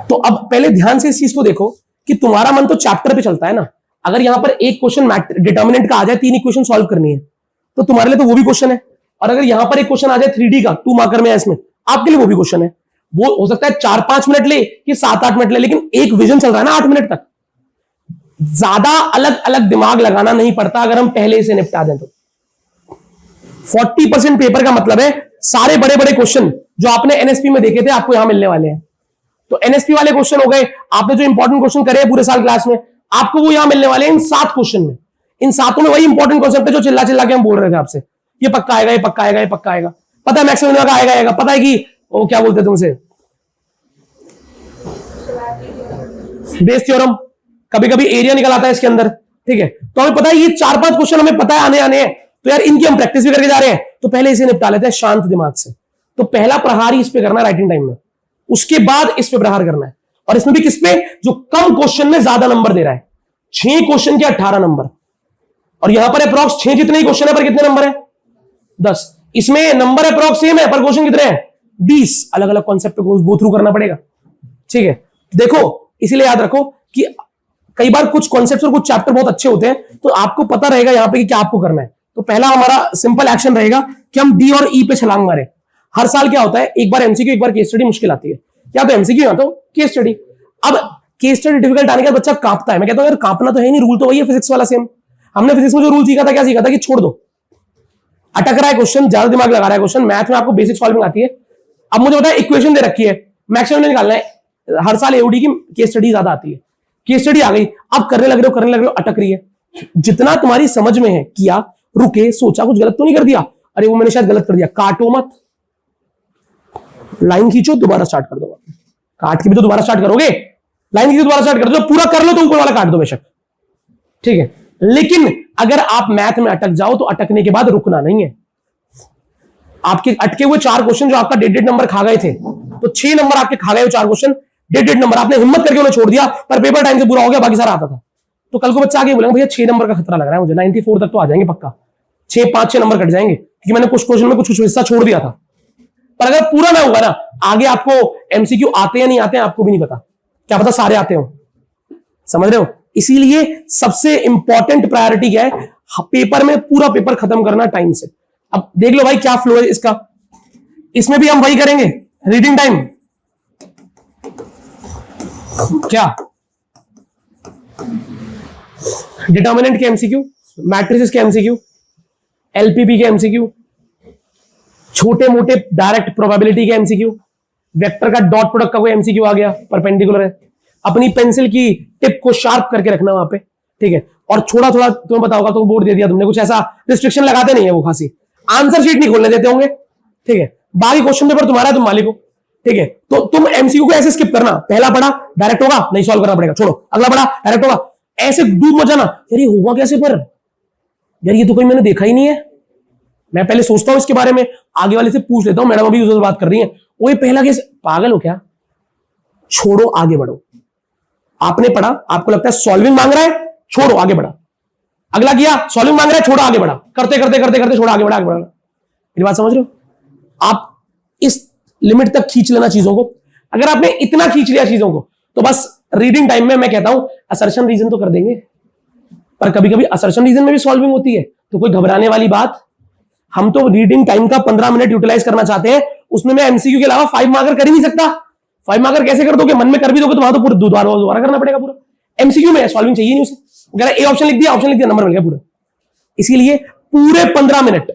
तो अब पहले ध्यान से इस चीज को देखो कि तुम्हारा मन तो चैप्टर पे चलता है ना। अगर यहां पर एक क्वेश्चन डिटर्मिनेंट का आ जाए, 3 इक्वेशन सॉल्व करनी है, तो तुम्हारे लिए तो वो भी क्वेश्चन है। और अगर यहां पर एक क्वेश्चन आ जाए 3D का 2 मार्कर में है, इसमें आपके लिए वो भी क्वेश्चन है। वो हो सकता है 4-5 मिनट ले कि 7-8 मिनट ले, लेकिन एक विजन चल रहा है ना 8 मिनट तक। ज्यादा अलग अलग दिमाग लगाना नहीं पड़ता अगर हम पहले इसे निपटा दें तो। 40% पेपर का मतलब है सारे बड़े बड़े क्वेश्चन जो आपने एनएसपी में देखे थे आपको यहां मिलने वाले हैं। तो एनएसपी वाले क्वेश्चन हो गए, आपने जो इंपॉर्टेंट क्वेश्चन करे पूरे साल क्लास में, आपको वो यहां मिलने वाले हैं इन 7 क्वेश्चन में। इन 7 में वही इंपॉर्टेंट कॉन्सेप्ट है जो चिल्ला चिल्ला के हम बोल रहे थे आपसे, ये पक्का आएगा, ये पक्का आएगा, ये पक्का आएगा, पता है मैक्सिमम का आएगा, पता है कि वो क्या बोलते तुमसे, बेस थ्योरम, कभी कभी एरिया निकल आता है इसके अंदर। ठीक है, तो हमें पता है ये 4-5 क्वेश्चन हमें पता है आने हैं, तो यार इनकी हम प्रैक्टिस भी करके जा रहे हैं, तो पहले इसे निपटा लेते हैं शांत दिमाग से। तो पहला प्रहार ही इस पे करना है राइटिंग टाइम में, उसके बाद इस पे प्रहार करना है। और इसमें भी किस पे, जो कम क्वेश्चन में ज्यादा नंबर दे रहा है। 6 क्वेश्चन के 18 नंबर, और यहां पर अप्रॉक्स 6 जितने ही क्वेश्चन है पर कितने नंबर है, 10। इसमें नंबर अप्रॉक्स सेम है पर क्वेश्चन कितने हैं, 20। अलग अलग कॉन्सेप्ट पे गो थ्रू करना पड़ेगा। ठीक है, देखो इसीलिए याद रखो कि कई बार कुछ कॉन्सेप्ट्स और कुछ चैप्टर बहुत अच्छे होते हैं, तो आपको पता रहेगा यहां पे कि क्या आपको करना है। तो पहला हमारा सिंपल एक्शन रहेगा कि हम डी और ई पे छलांग मारे। हर साल क्या होता है, एक बार एमसीक्यू एक बार केस स्टडी मुश्किल आती है, या तो एमसीक्यू या तो केस स्टडी। अब केस स्टडी डिफिकल्ट आने के बाद बच्चा कांपता है। मैं कहता हूं यार कांपना तो है नहीं, रूल तो वही है फिजिक्स वाला सेम। हमने फिजिक्स में जो रूल सीखा था, क्या सीखा था कि छोड़ दो, अटक रहा है क्वेश्चन, ज्यादा दिमाग लगा रहा है क्वेश्चन, मैथ में आपको बेसिक सॉल्विंग आती है। अब मुझे पता है इक्वेशन दे रखी है, मैक्सिमम निकालना है। हर साल एओडी की केस स्टडी ज्यादा आती है, केस स्टडी आ गई, अब करने लग रहे हो, अटक रही है। जितना तुम्हारी समझ में है किया, रुके, सोचा, कुछ गलत तो नहीं कर दिया, अरे वो मैंने शायद गलत कर दिया, काटो मत, लाइन खींचो, दोबारा स्टार्ट कर दो। काट के भी तो दोबारा स्टार्ट करोगे, लाइन खींचो दोबारा स्टार्ट कर दो, पूरा कर लो तो ऊपर वाला काट दो बेशक, ठीक है। लेकिन अगर आप मैथ में अटक जाओ तो अटकने के बाद रुकना नहीं है। आपके अटके हुए 4 क्वेश्चन जो आपका 1.5 नंबर खा गए थे, तो 6 नंबर आपके खा गए 4 क्वेश्चन, 1.5 नंबर आपने हिम्मत करके उन्हें छोड़ दिया, पर पेपर टाइम से पूरा हो गया, बाकी सारा आता था। तो कल को बच्चा आगे बोलेगा भैया 6 नंबर का खतरा लग रहा है मुझे, 94 तक तो आ जाएंगे पक्का, 5-6 नंबर कट जाएंगे क्योंकि मैंने कुछ क्वेश्चन में कुछ हिस्सा छोड़ दिया था। पर अगर पूरा ना होगा ना, आगे आपको एमसीक्यू आते या नहीं आते हैं आपको भी नहीं पता, क्या पता सारे आते हो, समझ रहे हो। इसीलिए सबसे इंपॉर्टेंट प्रायोरिटी क्या है, पेपर में पूरा पेपर खत्म करना टाइम से। अब देख लो भाई क्या फ्लो है इसका, इसमें भी हम वही करेंगे, रीडिंग टाइम क्या, डिटर्मिनेंट के एमसीक्यू, मैट्रिसेस के एमसीक्यू, एलपीपी के एमसीक्यू, छोटे मोटे डायरेक्ट प्रोबेबिलिटी के एमसीक्यू, वेक्टर का डॉट प्रोडक्ट का कोई एमसीक्यू आ गया, परपेंडिकुलर है, अपनी पेंसिल की टिप को शार्प करके रखना वहां पे, ठीक है। और थोड़ा थोड़ा तुम्हें पता होगा तो बोर्ड दे दिया तुमने, कुछ ऐसा रिस्ट्रिक्शन लगाते नहीं है वो खासी, आंसर शीट नहीं खोलने देते होंगे, ठीक है। बाकी क्वेश्चन पेपर तुम्हारा, तुम मालिक हो, ठीक है। तो तुम एमसीक्यू को ऐसे स्किप करना, पहला पढ़ा डायरेक्ट होगा, नहीं सॉल्व करना पड़ेगा, छोड़ो, अगला पढ़ा डायरेक्ट होगा, ऐसे डूब मत जाना, यार ये होगा कैसे, पर यार ये तो कोई मैंने देखा ही नहीं है, मैं पहले सोचता हूं इसके बारे में, आगे वाले से पूछ लेता हूं, मैडम अभी उससे बात कर रही है, वो ये पहला केस, पागल हो क्या, छोड़ो आगे बढ़ो। आपने पढ़ा, आपको लगता है सॉल्विंग मांग रहा है, छोड़ो आगे बढ़ा, अगला किया सॉल्विंग मांग रहा है, छोड़ो आगे बढ़ा, करते करते करते करते छोड़ो आगे बढ़ा, आगे बढ़ा। मेरी बात समझ रहे हो, आप इस लिमिट तक खींच लेना चीजों को। अगर आपने इतना खींच लिया चीजों को, तो बस रीडिंग टाइम में मैं कहता हूं असर्शन रीजन तो कर देंगे, पर कभी कभी असर्शन रीजन में भी सॉल्विंग होती है, तो कोई घबराने वाली बात, हम तो रीडिंग टाइम का 15 मिनट यूटिलाइज करना चाहते हैं, उसमें मैं एमसीक्यू के अलावा 5 मार्कर कर ही नहीं सकता। 5 मार्कर कैसे कर दोगे, मन में कर भी दोगे तो वहां तो पूरा दोबारा करना पड़ेगा पूरा। एमसीक्यू में सॉल्विंग चाहिए नहीं उसे, अगर ए ऑप्शन लिख दिया, नंबर मिल गया पूरा। इसीलिए पूरे 15 मिनट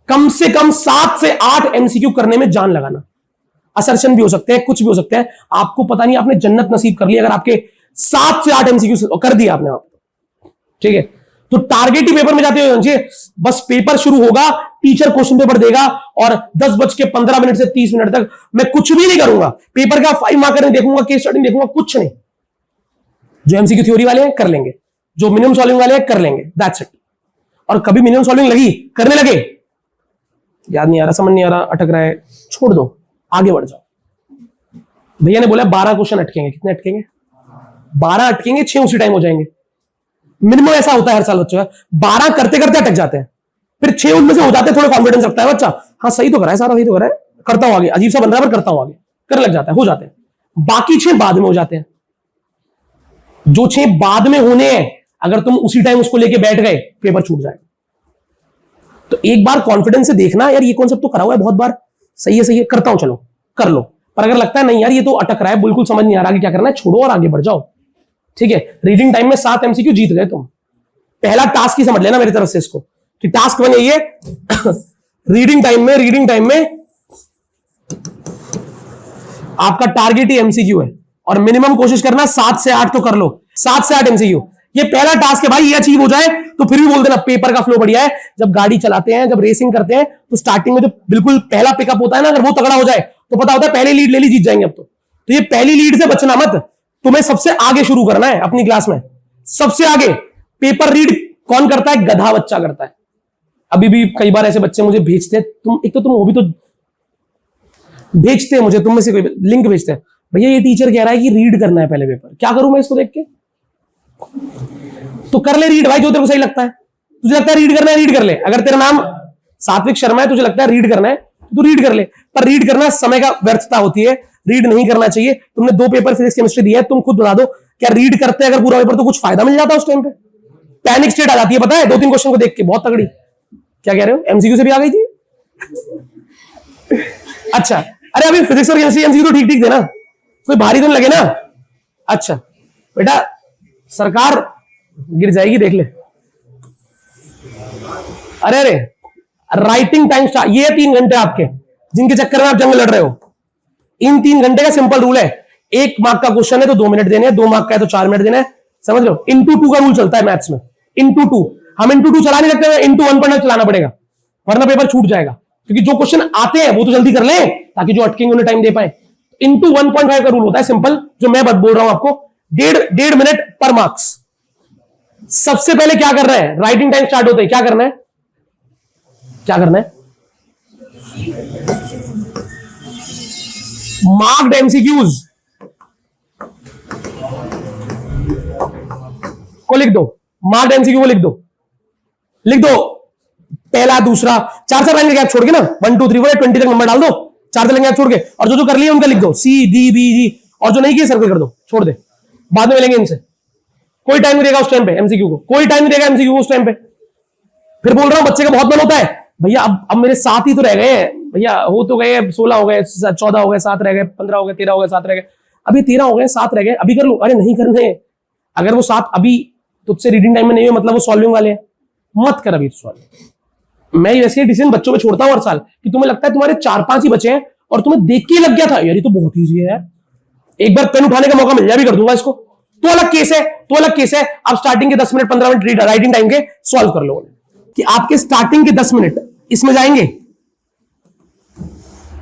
कम से कम 7 से 8 एमसीक्यू करने में जान लगाना। असर्शन भी हो सकते हैं, कुछ भी हो सकते हैं, आपको पता नहीं आपने जन्नत नसीब कर ली अगर आपके 7 से 8 एमसीक्यू कर दिया आपने, ठीक है। तो टारगेट ही पेपर में जाते हुए बस पेपर शुरू होगा, टीचर क्वेश्चन पेपर देगा और 10:15 से 30 मिनट तक मैं कुछ भी नहीं करूंगा, पेपर का 5 मार्कर नहीं देखूंगा, केस स्टडी देखूंगा, कुछ नहीं। जो एमसीक्यू थ्योरी वाले हैं कर लेंगे, जो मिनिमम सॉल्विंग वाले हैं कर लेंगे, दैट्स इट। और कभी मिनिमम सॉल्विंग लगी, करने लगे, याद नहीं आ रहा, समझ नहीं आ रहा, अटक रहा है, छोड़ दो, आगे बढ़ जाओ। भैया ने बोला 12 क्वेश्चन अटकेंगे, कितने अटकेंगे, 12 अटकेंगे, 6 उसी टाइम हो जाएंगे। मिनिमम ऐसा होता है हर साल बच्चों का, 12 करते करते अटक जाते हैं, फिर 6 उनमें से हो जाते हैं, थोड़ा कॉन्फिडेंस रखता है बच्चा, हाँ सही तो करा है, सारा सही तो करा है, करता हूं आगे, अजीब सा बन रहा है पर करता हूं आगे, करने लग जाता है, हो जाते हैं। बाकी 6 बाद में हो जाते हैं। जो 6 बाद में होने हैं, अगर तुम उसी टाइम उसको लेके बैठ गए, पेपर छूट जाएगा। तो एक बार कॉन्फिडेंस से देखना, यार ये कॉन्सेप्ट तो करा हुआ है बहुत बार, सही है करता हूं, चलो कर लो। पर अगर लगता है नहीं यार ये तो अटक रहा है, बिल्कुल समझ नहीं आ रहा आगे क्या करना है, छोड़ो और आगे बढ़ जाओ, ठीक है। रीडिंग टाइम में 7 एमसीक्यू जीत गए तुम। पहला टास्क ही समझ लेना मेरी तरफ से इसको, कि टास्क बने ये रीडिंग टाइम में आपका टारगेट ही एमसीक्यू है, और मिनिमम कोशिश करना 7 से 8 तो कर लो, 7 से 8 एमसीक्यू। ये पहला टास्क है भाई, ये अचीव हो जाए तो फिर भी बोल देना पेपर का फ्लो बढ़िया है। जब गाड़ी चलाते हैं, जब रेसिंग करते हैं, तो स्टार्टिंग में जो बिल्कुल पहला पिकअप होता है ना, अगर वो तगड़ा हो जाए तो पता होता है पहले लीड ले ली, जीत जाएंगे अब तो ये पहली लीड से बचना मत, तुम्हें सबसे आगे शुरू करना है अपनी क्लास में, सबसे आगे। पेपर रीड कौन करता है, गधा बच्चा करता है। अभी भी कई बार ऐसे बच्चे मुझे भेजते हैं, तुम एक तो तुम वो भी तो भेजते हैं मुझे, तुम में से कोई लिंक भेजते हैं, भैया ये टीचर कह रहा है कि रीड करना है पहले पेपर, क्या करूं मैं इसको देख के। तो कर ले रीड भाई, जो तेरे को सही लगता है, तुझे लगता है रीड करना है, रीड कर ले। अगर तेरा नाम सात्विक शर्मा है, तुझे लगता है रीड करना है तो रीड कर ले, पर रीड करना समय का व्यर्थता होती है, रीड नहीं करना चाहिए। तुमने 2 पेपर फिजिक्स केमिस्ट्री दिया है, तुम खुद बता दो क्या रीड करते अगर पूरा पेपर तो कुछ फायदा मिल जाता है उस टाइम पे। पैनिक स्टेट आ जाती है, पता है, 2-3 क्वेश्चन को देख के बहुत तगड़ी। क्या कह रहे हो, एमसीक्यू से भी आ गई थी अच्छा, अरे अभी फिजिक्स और केमिस्ट्री एमसीक्यू तो ठीक ठीक थे ना, कोई भारी तो नहीं लगे ना, अच्छा बेटा, सरकार गिर जाएगी, देख ले। अरे अरे, राइटिंग टाइम स्टार्ट, ये 3 घंटे आपके, जिनके चक्कर में आप जंग लड़ रहे हो। इन 3 घंटे का सिंपल रूल है, 1 मार्क का क्वेश्चन है तो 2 मिनट देने हैं, 2 मार्क का है तो 4 मिनट देने हैं, समझ लो। इंटू 2 का रूल चलता है मैथ्स में, इंटू 2। हम इंटू 2 चला नहीं सकते, इंटू 1 चलाना पड़ेगा, वरना पेपर छूट जाएगा। क्योंकि जो क्वेश्चन आते हैं वो तो जल्दी कर लें, ताकि जो अटकेंगे उन्हें टाइम दे पाए। इंटू 1.5 का रूल होता है सिंपल, जो मैं बोल रहा हूं आपको, 1.5 मिनट पर मार्क्स। सबसे पहले क्या करना है, राइटिंग टाइम स्टार्ट होते ही क्या करना है, क्या करना है, मार्क्ड एमसीक्यूज को लिख दो, मार्क्ड एमसीक्यू को लिख दो, लिख दो। पहला दूसरा 4 लाइन का गैप छोड़ के ना, 1 2 3 4 20 तक नंबर डाल दो, 4 लाइन गैप छोड़ के, और जो जो कर लिया उनका लिख दो, सी डी बी जी, और जो नहीं किया सर्कल कर दो, छोड़ दे, बाद में मिलेंगे इनसे। कोई टाइम नहीं देगा उस टाइम पे एमसीक्यू को, कोई टाइम नहीं देगा एमसीक्यू को उस टाइम पे। फिर बोल रहा हूं बच्चे का बहुत मन होता है, भैया अब मेरे 7 ही तो रह गए, भैया हो तो गए 16 हो गए, 14 हो गए, 7 रह गए, 15 हो गए, 13 हो गए, 7 रह गए, अभी 13 हो गए, 7 रह गए, अभी कर लूं। अरे नहीं करने, अगर वो 7 अभी तुझसे रीडिंग टाइम में नहीं हुए, मतलब वो सॉल्विंग वाले हैं, मत कर अभी सॉल्व। मैं वैसे डिसीजन बच्चों पे छोड़ता हूं हर साल, कि तुम्हें लगता है तुम्हारे 4-5 ही बचे हैं और तुम्हें देख के लग गया था यार ये तो बहुत ईजी है यार, एक बार पेन उठाने का मौका मिल जाए भी कर दूंगा इसको, तो अलग केस है, तो अलग केस है। आप स्टार्टिंग के 10 मिनट 15 मिनट राइटिंग टाइम के सॉल्व कर लो, कि आपके स्टार्टिंग के 10 मिनट इसमें जाएंगे।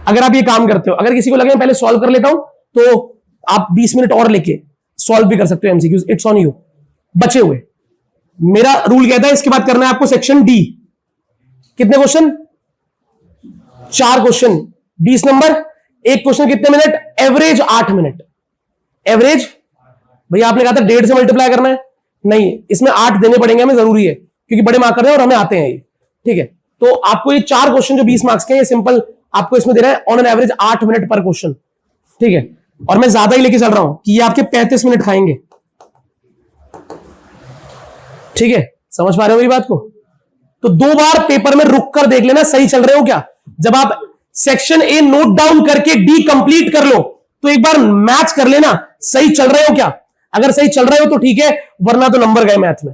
अगर आप ये काम करते हो, अगर किसी को लगे मैं पहले सॉल्व कर लेता हूं, तो आप 20 मिनट और लेके सॉल्व भी कर सकते हो एमसीक्यूज, इट्स ऑन यू। बचे हुए मेरा रूल कहता है इसके बाद करना है आपको सेक्शन डी। कितने क्वेश्चन, 4 क्वेश्चन, 20 नंबर, एक क्वेश्चन कितने मिनट, एवरेज 8 मिनट। एवरेज भैया आपने कहा था 1.5 से मल्टीप्लाई करना है, नहीं इसमें 8 देने पड़ेंगे हमें, जरूरी है क्योंकि बड़े मार्कर है और हमें आते हैं ये, ठीक है। तो आपको ये 4 क्वेश्चन जो 20 मार्क्स के हैं, ये सिंपल आपको इसमें दे रहा है ऑन एन एवरेज 8 मिनट पर क्वेश्चन, ठीक है। और मैं ज्यादा ही लेके चल रहा हूं कि ये आपके 35 मिनट खाएंगे, ठीक है, समझ पा रहे हो मेरी बात को। तो 2 बार पेपर में रुक कर देख लेना सही चल रहे हो क्या। जब आप सेक्शन ए नोट डाउन करके डी कंप्लीट कर लो, तो एक बार मैच कर लेना सही चल रहे हो क्या। अगर सही चल रहे हो तो ठीक है, वरना तो नंबर गए मैथ में।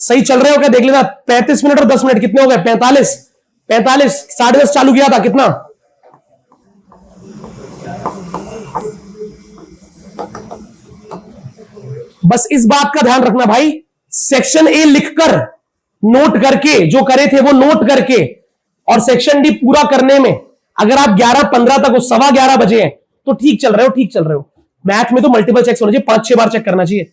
सही चल रहे हो क्या देख लेना। 35 मिनट और 10 मिनट कितने हो गए, 45, 10:30 चालू किया था, कितना, बस इस बात का ध्यान रखना भाई, सेक्शन ए लिखकर नोट करके, जो करे थे वो नोट करके, और सेक्शन डी पूरा करने में अगर आप 11:15 तक 11:15 बजे हैं तो ठीक चल रहे हो, ठीक चल रहे हो। मैथ में तो मल्टीपल चेक्स होना चाहिए, 5-6 बार चेक करना चाहिए,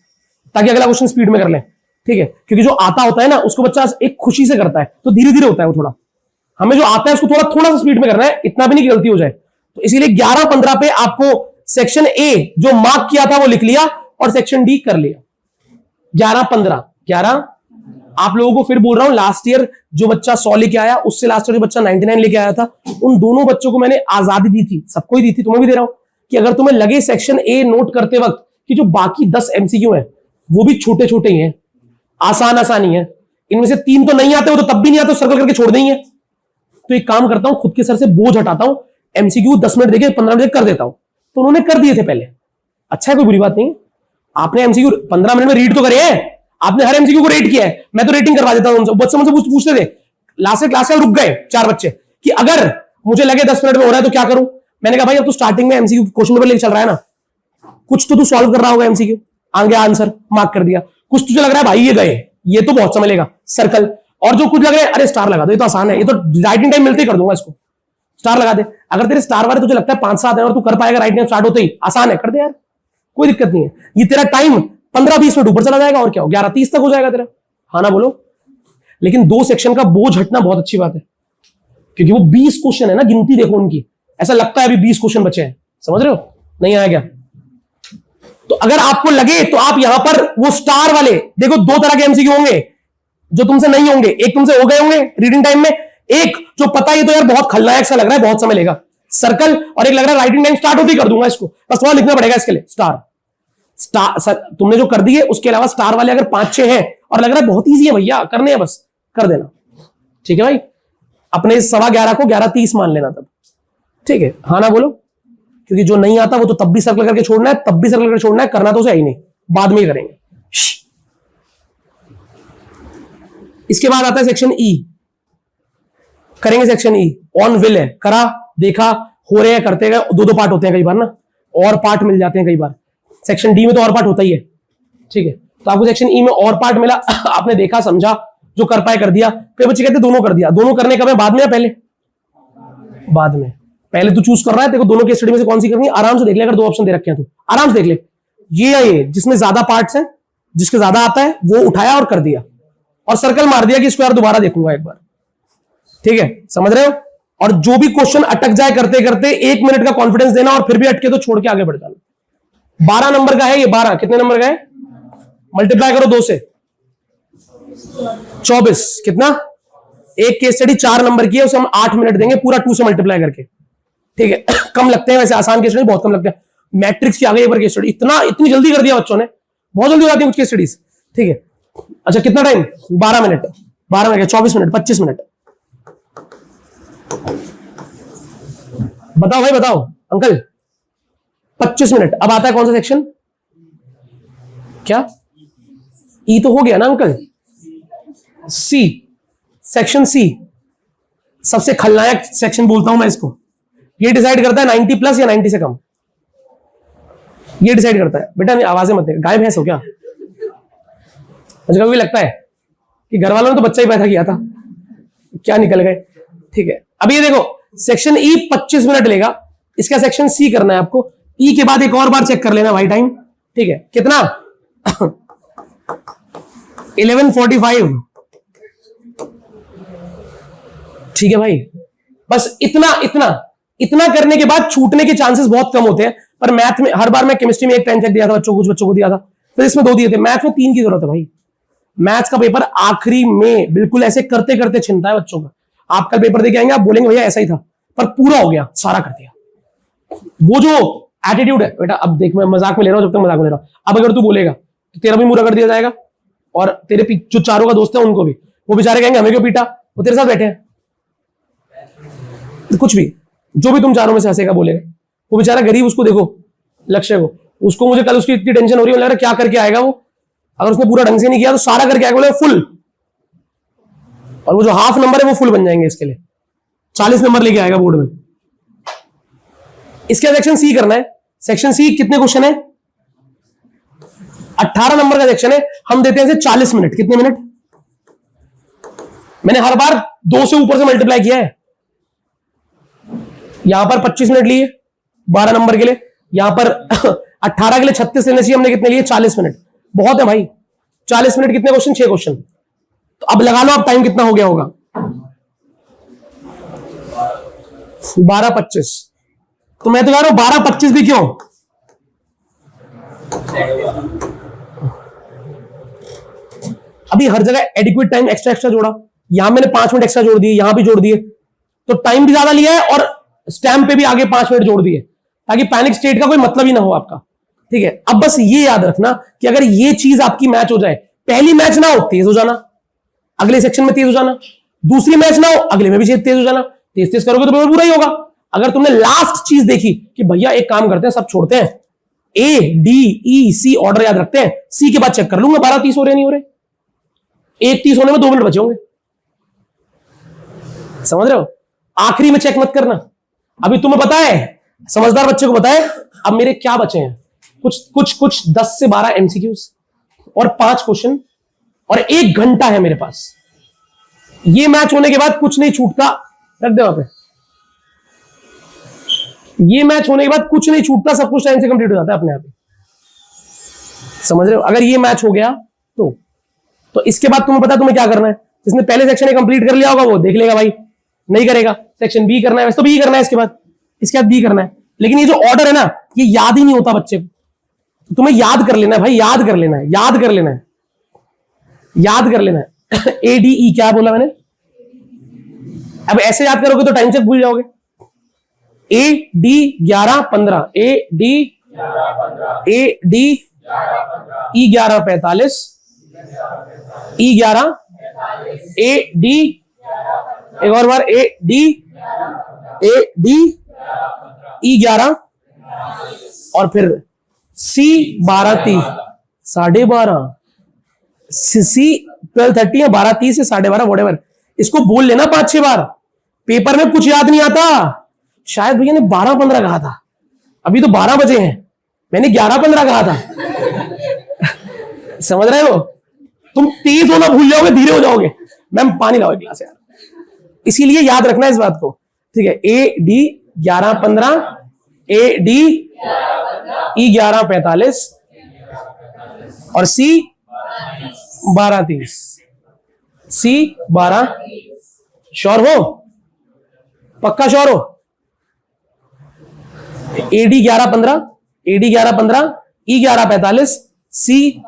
ताकि अगला क्वेश्चन स्पीड में कर लें, ठीक है। क्योंकि जो आता होता है ना उसको बच्चा एक खुशी से करता है, तो धीरे धीरे होता है वो थोड़ा। हमें जो आता है उसको थोड़ा थोड़ा सा स्पीड में करना है, इतना भी नहीं कि गलती हो जाए। तो इसीलिए 11:15 पे आपको सेक्शन ए जो मार्क किया था वो लिख लिया और सेक्शन डी कर लिया। 11:15 आप लोगों को फिर बोल रहा हूं, लास्ट ईयर जो बच्चा 100 लेके आया, उससे लास्ट ईयर जो बच्चा 99 लेके आया था, उन दोनों बच्चों को मैंने आजादी दी थी, सबको ही दी थी, तुम्हें भी दे रहा हूं, कि अगर तुम्हें लगे सेक्शन ए नोट करते वक्त कि जो बाकी 10 एमसीक्यू हैं वो भी छोटे छोटे ही हैं, आसान ही है, इनमें से 3 तो नहीं आते हो तो तब भी नहीं आते, सर्कल करके छोड़ देंगे, तो एक काम करता हूं, खुद के सर से बोझ हटाता हूं, एमसीक्यू 10 मिनट देके 15 मिनट कर देता हूं। तो उन्होंने कर दिए थे पहले, अच्छा है, कोई बुरी बात नहीं। आपने एमसीक्यू 15 मिनट में रीड तो करे हैं, आपने हर एमसीक्यू को रेट किया है, मैं तो रेटिंग करवा देता हूं उनसे। बच्चे मुझसे पूछते थे, लास्ट क्लास में रुक गए 4 बच्चे कि अगर मुझे लगे 10 मिनट में हो रहा है तो क्या करूं। मैंने कहा भाई अब तो स्टार्टिंग में एमसीक्यू क्वेश्चन पेपर लेके चल रहा है ना, कुछ तो तू सॉल्व कर रहा होगा एमसीक्यू, आगे आंसर मार्क कर दिया, कुछ तुझे लग रहा है भाई ये गए, ये तो बहुत समय लेगा, सर्कल, और जो कुछ लग रहा है अरे स्टार लगा दो, ये तो आसान है, ये तो राइटिंग टाइम मिलते ही कर दूंगा, इसको स्टार लगा दे। अगर तेरे स्टार वाले तुझे लगता है 5-7 है और तू कर पाएगा राइटिंग टाइम स्टार्ट होते ही, आसान है, कर दे यार, कोई दिक्कत नहीं है। ये तेरा टाइम 15-20 मिनट ऊपर चला जाएगा और क्या हो, 11:30 तक हो जाएगा तेरा, हाँ ना बोलो। लेकिन 2 सेक्शन का बोझ हटना बहुत अच्छी बात है, क्योंकि वो 20 क्वेश्चन है ना, गिनती देखो उनकी, ऐसा लगता है अभी 20 क्वेश्चन बचे हैं, समझ रहे हो, नहीं आया क्या। तो अगर आपको लगे तो आप यहां पर वो स्टार वाले देखो, 2 तरह के एमसीक्यू होंगे जो तुमसे नहीं होंगे, एक तुमसे हो गए होंगे रीडिंग टाइम में, एक जो पता है तो यार बहुत खलनायक सा लग रहा है, बहुत समय लेगा, सर्कल, और एक लग रहा है राइटिंग टाइम स्टार्ट होती कर दूंगा इसको, बस थोड़ा लिखना पड़ेगा इसके लिए, स्टार तुमने जो कर दिए, उसके अलावा स्टार वाले अगर 5-6 हैं और लग रहा है बहुत ईजी है भैया करने हैं, बस कर देना, ठीक है भाई। अपने 11:15 को 11:30 मान लेना तब, ठीक है, हाँ ना बोलो, क्योंकि जो नहीं आता वो तो तब भी सर्कल करके छोड़ना है, तब भी सर्कल करके छोड़ना है, करना तो उसे है ही नहीं, बाद में ही करेंगे। इसके बाद आता है सेक्शन ई, करेंगे सेक्शन ई। ऑन विल है, करा, देखा, हो रहे हैं, करते गए, दो दो पार्ट होते हैं कई बार ना, और पार्ट मिल जाते हैं कई बार। सेक्शन डी में तो और पार्ट होता ही है, ठीक है। तो आपको सेक्शन ई में और पार्ट मिला, आपने देखा, समझा, जो कर पाए कर दिया। कई बच्चे कहते दोनों कर दिया, दोनों करने का मैं बाद में या पहले? बाद में। पहले तो चूज कर रहा है, देखो दोनों की स्टडी में से कौन सी करनी है, आराम से देख ले। अगर दो ऑप्शन दे रखे हैं तो आराम से देख ले, ये या ये, जिसमें ज्यादा पार्ट्स हैं, जिसके ज्यादा आता है वो उठाया और कर दिया, और सर्कल मार दिया कि इसको यार दोबारा देखूंगा एक बार, ठीक है, समझ रहे हो। और जो भी क्वेश्चन अटक जाए करते करते, 1 मिनट का कॉन्फिडेंस देना, और फिर भी अटके तो छोड़ के आगे बढ़ जाना। 12 नंबर का है ये, 12 कितने नंबर का है, मल्टीप्लाई करो 2 से, 24 कितना, एक केस स्टडी 4 नंबर की है, उसे हम 8 मिनट देंगे पूरा 2 से मल्टीप्लाई करके, ठीक है। कम लगते हैं वैसे, आसान केस स्टडी बहुत कम लगते हैं। मैट्रिक्स की आ गई एक बार केस स्टडी, इतनी जल्दी कर दिया बच्चों ने, बहुत जल्दी हो जाती है कुछ केस स्टडीज, ठीक है। अच्छा कितना time, 12 minute, 12 minute, 24 minute, 25 minute. बताओ भाई बताओ अंकल, 25 मिनट। अब आता है कौन सा सेक्शन, क्या ई तो हो गया ना अंकल, सी, सेक्शन सी, सबसे खलनायक सेक्शन बोलता हूं मैं इसको। ये डिसाइड करता है 90 प्लस या 90 से कम, ये डिसाइड करता है। बेटा आवाजें मत दे, गाय भैंस हो क्या? मुझे कभी लगता है कि घर वालों ने तो बच्चा ही पैदा किया था, क्या निकल गए, ठीक है। अब ये देखो सेक्शन ई 25 मिनट लेगा, इसका सेक्शन सी करना है आपको। ई के बाद एक और बार चेक कर लेना भाई टाइम, ठीक है, कितना 11:45, ठीक है भाई। बस इतना इतना इतना करने के बाद छूटने के चांसेस बहुत कम होते हैं। पर मैथ में हर बार, मैं केमिस्ट्री में 1 टाइम चेक दिया था बच्चों को, कुछ बच्चों को दिया था, फिर इसमें 2 दिए थे। मैथ में 3 की जरूरत है भाई, मैथ्स का पेपर आखिरी में बिल्कुल ऐसे करते करते छिनता है बच्चों का। आप कल पेपर देके आएंगे, आप बोलेंगे भैया ऐसा ही था, पर पूरा हो गया, सारा कर दिया। वो जो एटीट्यूड है बेटा, अब देख मैं मजाक में ले रहा हूं, जब तक मजाक में ले रहा हूं, अब अगर तू बोलेगा तो तेरा भी पूरा कर दिया जाएगा, और तेरे जो चारों का दोस्त है उनको भी, वो बेचारे कहेंगे हमें क्यों पीटा, वो तेरे साथ बैठे हैं। कुछ भी, जो भी तुम चारों में से हंसेगा बोलेगा, वो बेचारा गरीब, उसको देखो लक्ष्य को, उसको, मुझे कल उसकी इतनी टेंशन हो रही है, लग रहा है क्या करके आएगा वो, अगर उसने पूरा ढंग से नहीं किया तो सारा करके आएगा बोले फुल, और वो जो हाफ नंबर है वो फुल बन जाएंगे इसके लिए, 40 नंबर लेके आएगा बोर्ड में। इसका सेक्शन सी करना है। सेक्शन सी कितने क्वेश्चन है, 18 नंबर का सेक्शन है। हम देते हैं इसे 40 मिनट, कितने मिनट, मैंने हर बार 2 से ऊपर से मल्टीप्लाई किया है। यहां पर 25 मिनट लिए 12 नंबर के लिए, यहां पर 18 के लिए 36 लेने चाहिए, हमने कितने लिए 40 मिनट, बहुत है भाई। 40 मिनट कितने क्वेश्चन, 6 क्वेश्चन। तो अब लगा लो आप टाइम कितना हो गया होगा, 12:25। तो मैं तो कह रहा हूं 12:25 भी क्यों, अभी हर जगह एडिक्वेट टाइम एक्स्ट्रा जोड़ा, यहां मैंने 5 मिनट एक्स्ट्रा जोड़ दिए, यहां भी जोड़ दिए, तो टाइम भी ज्यादा लिया है, और स्टैम्प पे भी आगे 5 मिनट जोड़ दिए, ताकि पैनिक स्टेट का कोई मतलब ही ना हो आपका, ठीक है। अब बस ये याद रखना कि अगर ये चीज आपकी मैच हो जाए, पहली मैच ना हो तेज हो जाना, अगले सेक्शन में तेज हो जाना, दूसरी मैच ना हो अगले में भी तेज हो जाना, तेज तेज करोगे तो पेपर पूरा ही होगा। अगर तुमने लास्ट चीज देखी कि भैया एक काम करते हैं, सब छोड़ते हैं, A D E C order याद रखते हैं, सी के बाद चेक कर लूंगा 12:30 हो रहे नहीं हो रहे, 1:30 होने में 2 मिनट बचे होंगे, समझ रहे हो। आखिरी में चेक मत करना। अभी तुम्हें पता है, समझदार बच्चे को पता है अब मेरे क्या बचे हैं, कुछ 10 से 12 एमसीक्यूज और 5 क्वेश्चन, और 1 घंटा है मेरे पास। ये मैच होने के बाद कुछ नहीं छूटता, रख दे वहां पे। ये मैच होने के बाद कुछ नहीं छूटता, सब कुछ टाइम से कंप्लीट हो जाता है अपने आप ही, समझ रहे हो। अगर ये मैच हो गया तो इसके बाद तुम्हें पता तुम्हें क्या करना है। जिसने पहले सेक्शन कंप्लीट कर लिया होगा वो देख लेगा भाई, नहीं करेगा सेक्शन बी करना है, वैसे तो बी करना है, इसके बाद बी करना है। लेकिन ये जो ऑर्डर है ना, ये याद ही नहीं होता बच्चे को, तुम्हें याद कर लेना है भाई, याद कर लेना है, याद कर लेना है, याद कर लेना है। ए डी ई क्या बोला मैंने, अब ऐसे याद करोगे तो टाइम से भूल जाओगे। A D 11:15, A D E 11:45, E 11, A D, एक और बार, ए डी ई 11, और फिर सी 12:30 12:30 सी 12:30 या 12:30 से 12:30 व्हाटएवर, इसको बोल लेना 5-6 बार। पेपर में कुछ याद नहीं आता। शायद भैया ने 12:15 कहा था, अभी तो 12 बजे हैं, मैंने 11:15 कहा था। समझ रहे हो? तुम तेज होना भूल जाओगे, धीरे हो जाओगे। मैम पानी लाओ एक गिलास यार। इसीलिए याद रखना इस बात को, ठीक है। A D 11:15, A D E 11:45 और सी 12:30, सी 12। श्योर हो? पक्का श्योर हो? एडी 11:15, एडी 11:15, ई 11:45, सी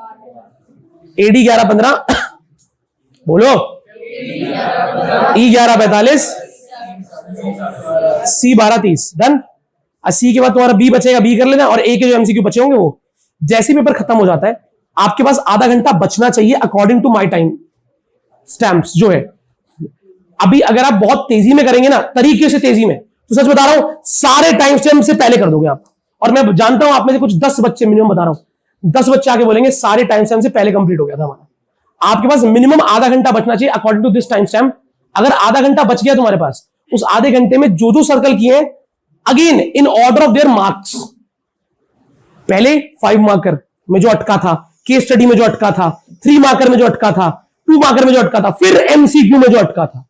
एडी 11:15 बोलो, ई 11:45, सी 12:30। डन। सी के बाद तुम्हारा बी बचेगा, बी कर लेना। और ए के जो एमसीक्यू बचे होंगे वो जैसे पेपर खत्म हो जाता है, आपके पास आधा घंटा बचना चाहिए according to my time stamps जो है। अभी अगर आप बहुत तेजी में करेंगे ना, तरीके से तेजी में, तो सच बता रहा हूं सारे टाइम स्टैम्प से पहले कर दोगे आप। और मैं जानता हूं आप में से कुछ 10 बच्चे मिनिमम बता रहा हूं, 10 बच्चे आके बोलेंगे सारे टाइम स्टैम्प से पहले कंप्लीट हो गया था हमारा। आपके पास मिनिमम आधा घंटा बचना चाहिए according to this time stamp. अगर आधा घंटा बच गया तुम्हारे पास, उस आधे घंटे में जो जो सर्कल किए हैं, again in order of their marks, पहले 5 मार्कर में जो अटका था, केस स्टडी में जो अटका था, 3 मार्कर में जो अटका था, 2 मार्कर में जो अटका था, फिर एमसीक्यू में जो अटका था,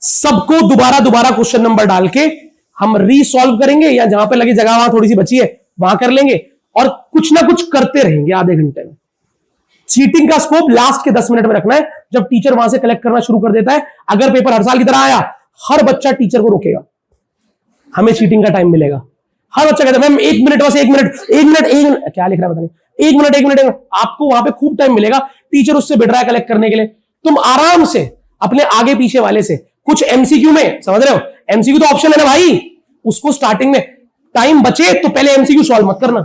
सबको दोबारा क्वेश्चन नंबर डाल के हम रीसॉल्व करेंगे, या जहां पे लगी जगह वहां थोड़ी सी बची है वहां कर लेंगे, और कुछ ना कुछ करते रहेंगे आधे घंटे में। चीटिंग का स्कोप लास्ट के 10 मिनट में रखना है, जब टीचर वहां से कलेक्ट करना शुरू कर देता है। अगर पेपर हर साल की तरह आया, हर बच्चा टीचर को रोकेगा, हमें चीटिंग का टाइम मिलेगा। हर बच्चा कहता है मैम 1 मिनट, बस 1 मिनट, 1 मिनट, 1 मिनट, क्या लिख रहा है पता नहीं, 1 मिनट, 1 मिनट, 1 मिनट। आपको वहां पे खूब टाइम मिलेगा, टीचर उससे बिड़ रहा है कलेक्ट करने के लिए। तुम आराम से अपने आगे पीछे वाले से कुछ एमसीक्यू में, समझ रहे हो, एमसीक्यू तो ऑप्शन है ना भाई, उसको स्टार्टिंग में टाइम बचे तो पहले एमसीक्यू सॉल्व मत करना।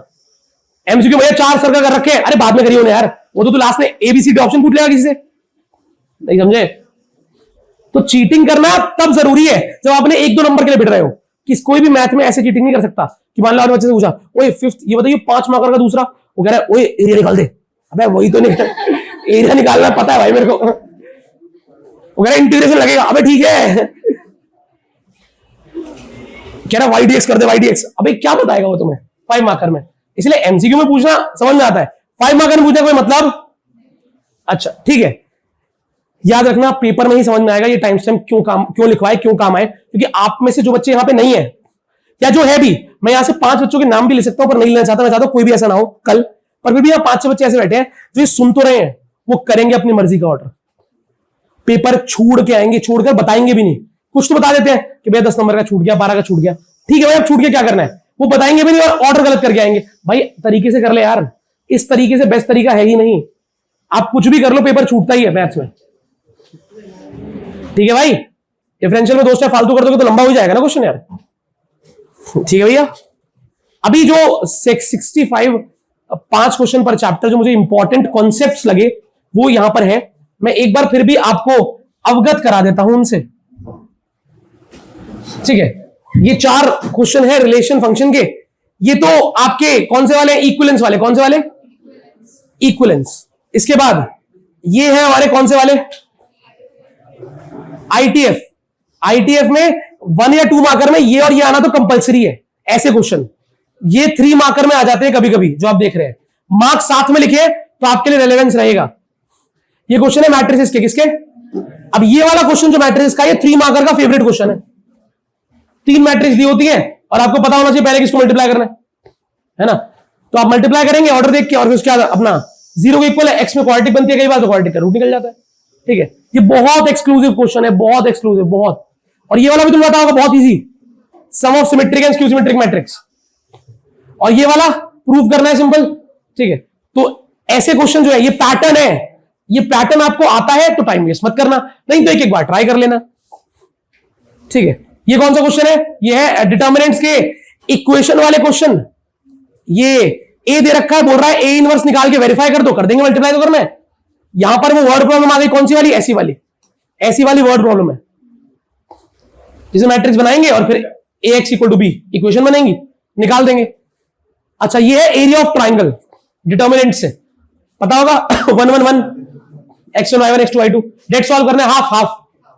एमसीक्यू भैया 4 सर्कल कर रखे हैं, अरे बाद में करिए ना यार, वो तो लास्ट में एबीसीडी ऑप्शन पूछ लेगा किसी से, नहीं समझे? तो चीटिंग करना तब जरूरी है जब आपने 1-2 नंबर के लिए बिड़ रहे हो। कि कोई भी मैथ में ऐसे चीटिंग नहीं कर सकता कि मान लो आपने बच्चे से पूछा, ओए 5th ये बताइए 5 मार्कर का दूसरा, वो कह रहा है ओए एरिया निकाल दे। अबे वही तो निकल एरिया निकालना पता है भाई मेरे को, वो कह रहा है इंटीग्रेशन लगेगा। अबे ठीक है, कह रहा वाई डीएक्स कर दे, वाई डीएक्स। अबे क्या बताएगा वो तुम्हें 5 मार्कर में? इसलिए एमसीक्यू में पूछना समझ में आता है, 5 मार्कर में पूछने कोई मतलब। अच्छा ठीक है, याद रखना पेपर में ही समझ में आएगा ये टाइम स्टैम्प क्यों लिखवाए, क्यों काम आए। क्योंकि आप में से जो बच्चे यहां पे नहीं है, या जो है भी, मैं यहां से 5 बच्चों के नाम भी ले सकता हूं, पर नहीं लेना चाहता। मैं चाहता हूं कोई भी ऐसा ना हो कल, पर फिर भी यहां 5-6 बच्चे ऐसे बैठे हैं जो ये सुन तो रहे हैं, वो करेंगे अपनी मर्जी का ऑर्डर। पेपर छोड़ के आएंगे, छोड़कर बताएंगे भी नहीं। कुछ तो बता देते हैं कि भैया 10 नंबर का छूट गया, 12 का छूट गया, ठीक है भाई अब छूट के क्या करना है, वो बताएंगे भी नहीं और ऑर्डर गलत करके आएंगे। भाई तरीके से कर ले यार, इस तरीके से बेस्ट तरीका है ही नहीं। आप कुछ भी कर लो, पेपर छूटता ही है मैथ्स में, ठीक है भाई। डिफरेंशियल में 2 स्टेप फालतू कर दोगे तो लंबा हो जाएगा ना क्वेश्चन यार, ठीक है भैया। अभी जो 65 5 क्वेश्चन पर चैप्टर जो मुझे इंपॉर्टेंट कॉन्सेप्ट्स लगे वो यहां पर है, मैं एक बार फिर भी आपको अवगत करा देता हूं उनसे, ठीक है। ये 4 क्वेश्चन है रिलेशन फंक्शन के। ये तो आपके कौन से वाले, इक्विलेंस वाले, कौन से वाले, इक्विलेंस। इसके बाद ये है हमारे कौन से वाले, आईटीएफ। आईटीएफ में 1 या 2 मार्कर में ये और ये आना तो कंपलसरी है, ऐसे क्वेश्चन। ये 3 मार्कर में आ जाते हैं कभी कभी, जो आप देख रहे हैं। मार्क्स साथ में लिखे तो आपके लिए रेलेवेंस रहेगा। ये क्वेश्चन है मैट्रिसेस के, किसके? अब ये वाला क्वेश्चन जो मैट्रिसेस का, ये 3 मार्कर का फेवरेट क्वेश्चन है। 3 मैट्रिक्स दी होती है और आपको पता होना चाहिए पहले किसको मल्टीप्लाई करना है ना। तो आप मल्टीप्लाई करेंगे ऑर्डर देख के, और फिर उसके बाद अपना 0 के इक्वल है, एक्स में क्वाड्रेटिक बनती है, कई बार तो क्वाड्रेटिक का रूट निकल जाता है, ठीक है। ये बहुत एक्सक्लूसिव क्वेश्चन है, बहुत एक्सक्लूसिव, बहुत। और ये वाला भी तुम्हें पता होगा, बहुत easy, sum of symmetric and skew symmetric matrix. और ये वाला प्रूफ करना है, सिंपल, ठीक है। तो ऐसे क्वेश्चन जो है, ये पैटर्न है, ये पैटर्न आपको आता है तो टाइम वेस्ट मत करना, नहीं तो एक बार ट्राई कर लेना, ठीक है। ये कौन सा क्वेश्चन है? ये है डिटर्मिनेंट्स के इक्वेशन वाले क्वेश्चन। ये ए दे रखा है, बोल रहा है ए इनवर्स निकाल के वेरीफाई कर दो, कर देंगे, मल्टीप्लाई तो करना है। यहां पर वो वर्ड प्रॉब्लम आ गई, कौन सी वाली? ऐसी वाली, ऐसी वाली वर्ड प्रॉब्लम है, जिसे मैट्रिक्स बनाएंगे और फिर ax = b इक्वेशन बनेंगी। निकाल देंगे। अच्छा, ये है एरिया ऑफ ट्राइंगल डिटर्मिनेंट से पता होगा 1 1 1 x1 y1 x2 y2 date solve करना है,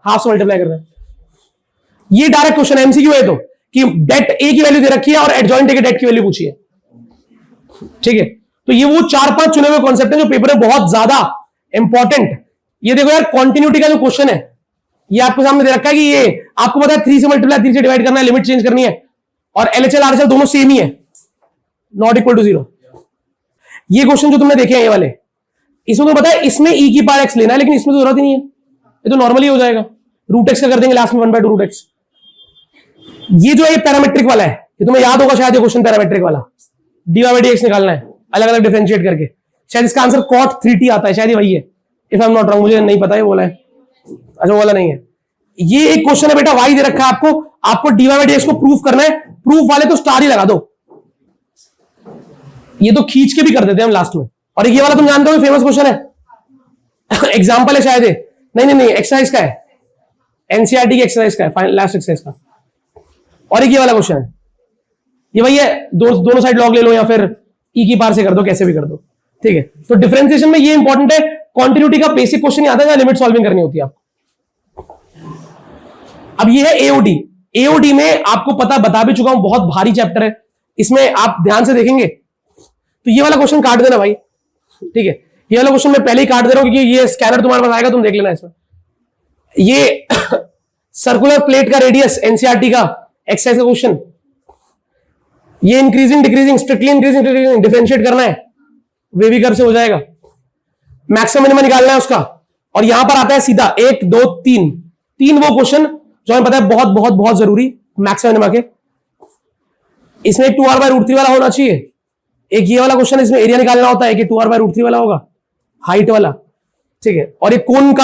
हाफ से मल्टीप्लाई करना है। ये डायरेक्ट क्वेश्चन एमसीक्यू है तो कि डेट ए की वैल्यू दे रखी है और एडजॉइंट ए के डेट की वैल्यू पूछी है। ठीक है, तो ये वो 4-5 चुने हुए कॉन्सेप्ट है जो पेपर में बहुत ज्यादा इंपॉर्टेंट। ये देखो यार, कॉन्टिन्यूटी का जो क्वेश्चन है ये आपके सामने दे रखा है कि ये आपको पता है 3 से मल्टीप्लाई 3 से डिवाइड करना है, लिमिट चेंज करनी है और एलएचएल आरएचएल दोनों सेम ही है, नॉट इक्वल टू 0। ये क्वेश्चन जो तुमने देखे हैं ये वाले, इसमें तो पता है इसमें e की पावर x लेना है, लेकिन इसमें तो जरूरत ही नहीं है, ये तो नॉर्मली हो जाएगा, रूट एक्स का कर देंगे लास्ट में 1/2 रूट एक्स। ये जो है ये पैरामेट्रिक वाला है, ये तुम्हें याद होगा शायद, ये क्वेश्चन पैरामेट्रिक वाला dy/dx निकालना है अलग अलग डिफरेंशिएट करके। शायद इसका आंसर cot 3t आता है, शायद ये वही है, if I am not wrong, मुझे नहीं पता है बोला है, अच्छा वो वाला नहीं है। ये एक क्वेश्चन है बेटा, y दे रखा है आपको dy/dx को प्रूफ करना है, प्रूफ वाले तो स्टार ही लगा दो, ये तो खींच के भी कर देते हैं हम लास्ट में। और ये वाला तुम जानते हो फेमस क्वेश्चन है एग्जांपल है शायद, नहीं एक्सरसाइज का है, एनसीईआरटी की एक्सरसाइज का है, लास्ट एक्सरसाइज का। और एक ये वाला क्वेश्चन है, ये वही है, दोनों साइड लॉग ले लो या फिर ई की पावर से कर दो, कैसे भी कर दो। ठीक है, तो डिफरेंशिएशन में ये इंपॉर्टेंट है, कॉन्टिन्यूटी का बेसिक क्वेश्चन याद है, लिमिट सॉल्विंग करनी होती है आपको। अब ये है एओडी। एओडी में आपको पता बता भी चुका हूं, बहुत भारी चैप्टर है, इसमें आप ध्यान से देखेंगे तो ये वाला क्वेश्चन काट देना भाई। ठीक है, ये वाला क्वेश्चन मैं पहले ही काट दे रहा हूं क्योंकि ये स्कैनर तुम्हारे पास आएगा, तुम देख लेना इसमें। ये सर्कुलर प्लेट का रेडियस एनसीईआरटी का एक्सरसाइज का क्वेश्चन, ये increasing decreasing, strictly increasing decreasing differentiate करना है, वेवी कर्व से हो जाएगा, मैक्सिमम मिनिमम निकालना है उसका। और यहां पर आता है सीधा 1 2 3 वो क्वेश्चन जो हमें पता है बहुत बहुत बहुत जरूरी मैक्सिमम मिनिमम के। इसमें 2r/√3 वाला होना चाहिए, एक ये वाला क्वेश्चन इसमें एरिया निकालना होता है कि 2r/√3 वाला होगा, हाइट वाला। ठीक है, और एक कोन का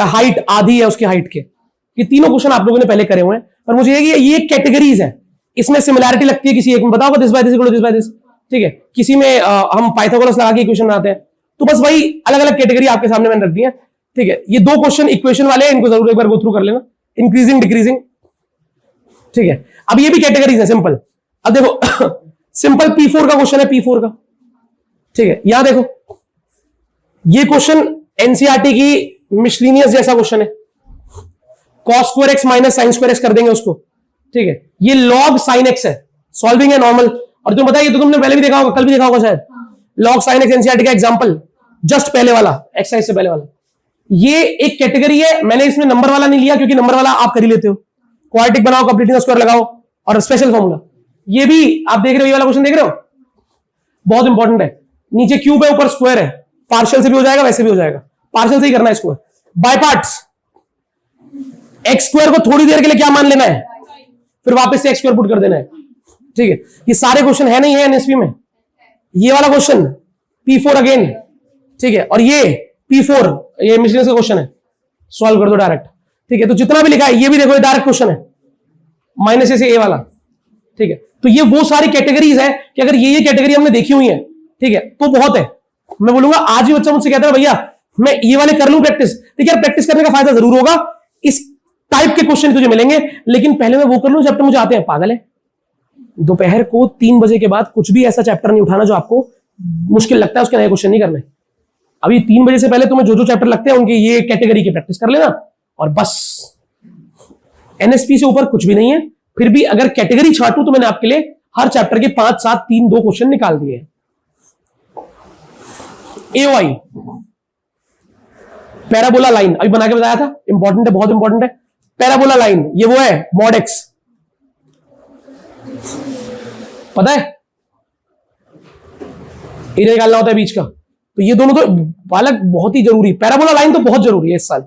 हाइट आधी है उसकी हाइट के। ये तीनों क्वेश्चन आप लोगों ने पहले करे हुए हैं, पर मुझे ये कैटेगरीज है, इसमें सिमिलैरिटी लगती है किसी एक में, बताओ this by this equal to this by this. ठीक है, किसी में हम पाइथागोरस लगा के इक्वेशन बनाते हैं, तो बस वही अलग अलग कैटेगरी आपके सामने मैंने रख दी है। ठीक है, ये 2 क्वेश्चन इक्वेशन वाले हैं, इनको जरूर एक बार गो थ्रू कर लेना, इंक्रीजिंग डिक्रीजिंग। ठीक है, अब ये भी कैटेगरीज है सिंपल। अब देखो सिंपल P4 का क्वेश्चन है, P4 का। ठीक है, यहां देखो ये क्वेश्चन एनसीईआरटी की मिसलिनियस जैसा क्वेश्चन है, cos² x minus sin² x कर देंगे उसको। ठीक है, ये log sin x है, सॉल्विंग है नॉर्मल। और तुम्हें बताइए, तो तुमने पहले भी देखा होगा, कल भी देखा होगा शायद, log sin x एनसीईआरटी का एग्जांपल, जस्ट पहले वाला एक्सरसाइज से पहले वाला। ये एक कैटेगरी है, मैंने इसमें नंबर वाला नहीं लिया क्योंकि नंबर वाला आप कर ही लेते हो, क्वाड्रेटिक बनाओ, कंप्लीटनेस स्क्वायर लगाओ और स्पेशल फॉर्मूला। ये भी आप देख रहे हो, ये वाला क्वेश्चन देख रहे हो, बहुत इंपॉर्टेंट है। नीचे क्यूब है, ऊपर स्क्वायर है, पार्शियल से भी हो जाएगा, वैसे भी हो जाएगा, पार्शियल से ही करना है इसको। बाय पार्ट्स, x² को थोड़ी देर के लिए क्या मान लेना है, फिर वापस से x² पुट कर देना है। ठीक है, ये सारे क्वेश्चन है नहीं है एनएसपी में। ये वाला क्वेश्चन P4 अगेन। ठीक है, और ये P4 ये मिसलेनियस का क्वेश्चन है, सॉल्व कर दो डायरेक्ट। ठीक है, तो जितना भी लिखा है ये भी देखो, ये डायरेक्ट क्वेश्चन है, माइनस से ए वाला। ठीक है, तो ये वो सारी कैटेगरीज है कि अगर ये कैटेगरी हमने देखी हुई है, ठीक है, तो बहुत है। मैं बोलूंगा आज ही बच्चा मुझसे कहता है भैया मैं ये वाले कर लूं प्रैक्टिस, ठीक है, प्रैक्टिस करने का फायदा जरूर होगा, इस टाइप के क्वेश्चन तुझे मिलेंगे, लेकिन पहले मैं वो कर लूं चैप्टर मुझे आते हैं। पागल है, दोपहर को 3 बजे के बाद कुछ भी ऐसा चैप्टर नहीं उठाना जो आपको मुश्किल लगता है, उसके नए क्वेश्चन नहीं करने। अभी 3 बजे से पहले तुम्हें जो जो चैप्टर लगते हैं उनके ये कैटेगरी की प्रैक्टिस कर लेना, और बस। एनएसपी से ऊपर कुछ भी नहीं है। फिर भी अगर कैटेगरी छाटू तो मैंने आपके लिए हर चैप्टर के 5 7 3 2 क्वेश्चन निकाल दिए। एओआई पैराबोला लाइन अभी बना के बताया था, इंपॉर्टेंट है, बहुत इंपॉर्टेंट है। पैराबोला लाइन ये वो है मॉड एक्स, पता है एरिया निकालना होता है बीच का, तो ये दोनों तो बालक बहुत ही जरूरी, पैराबोला लाइन तो बहुत जरूरी है इस साल।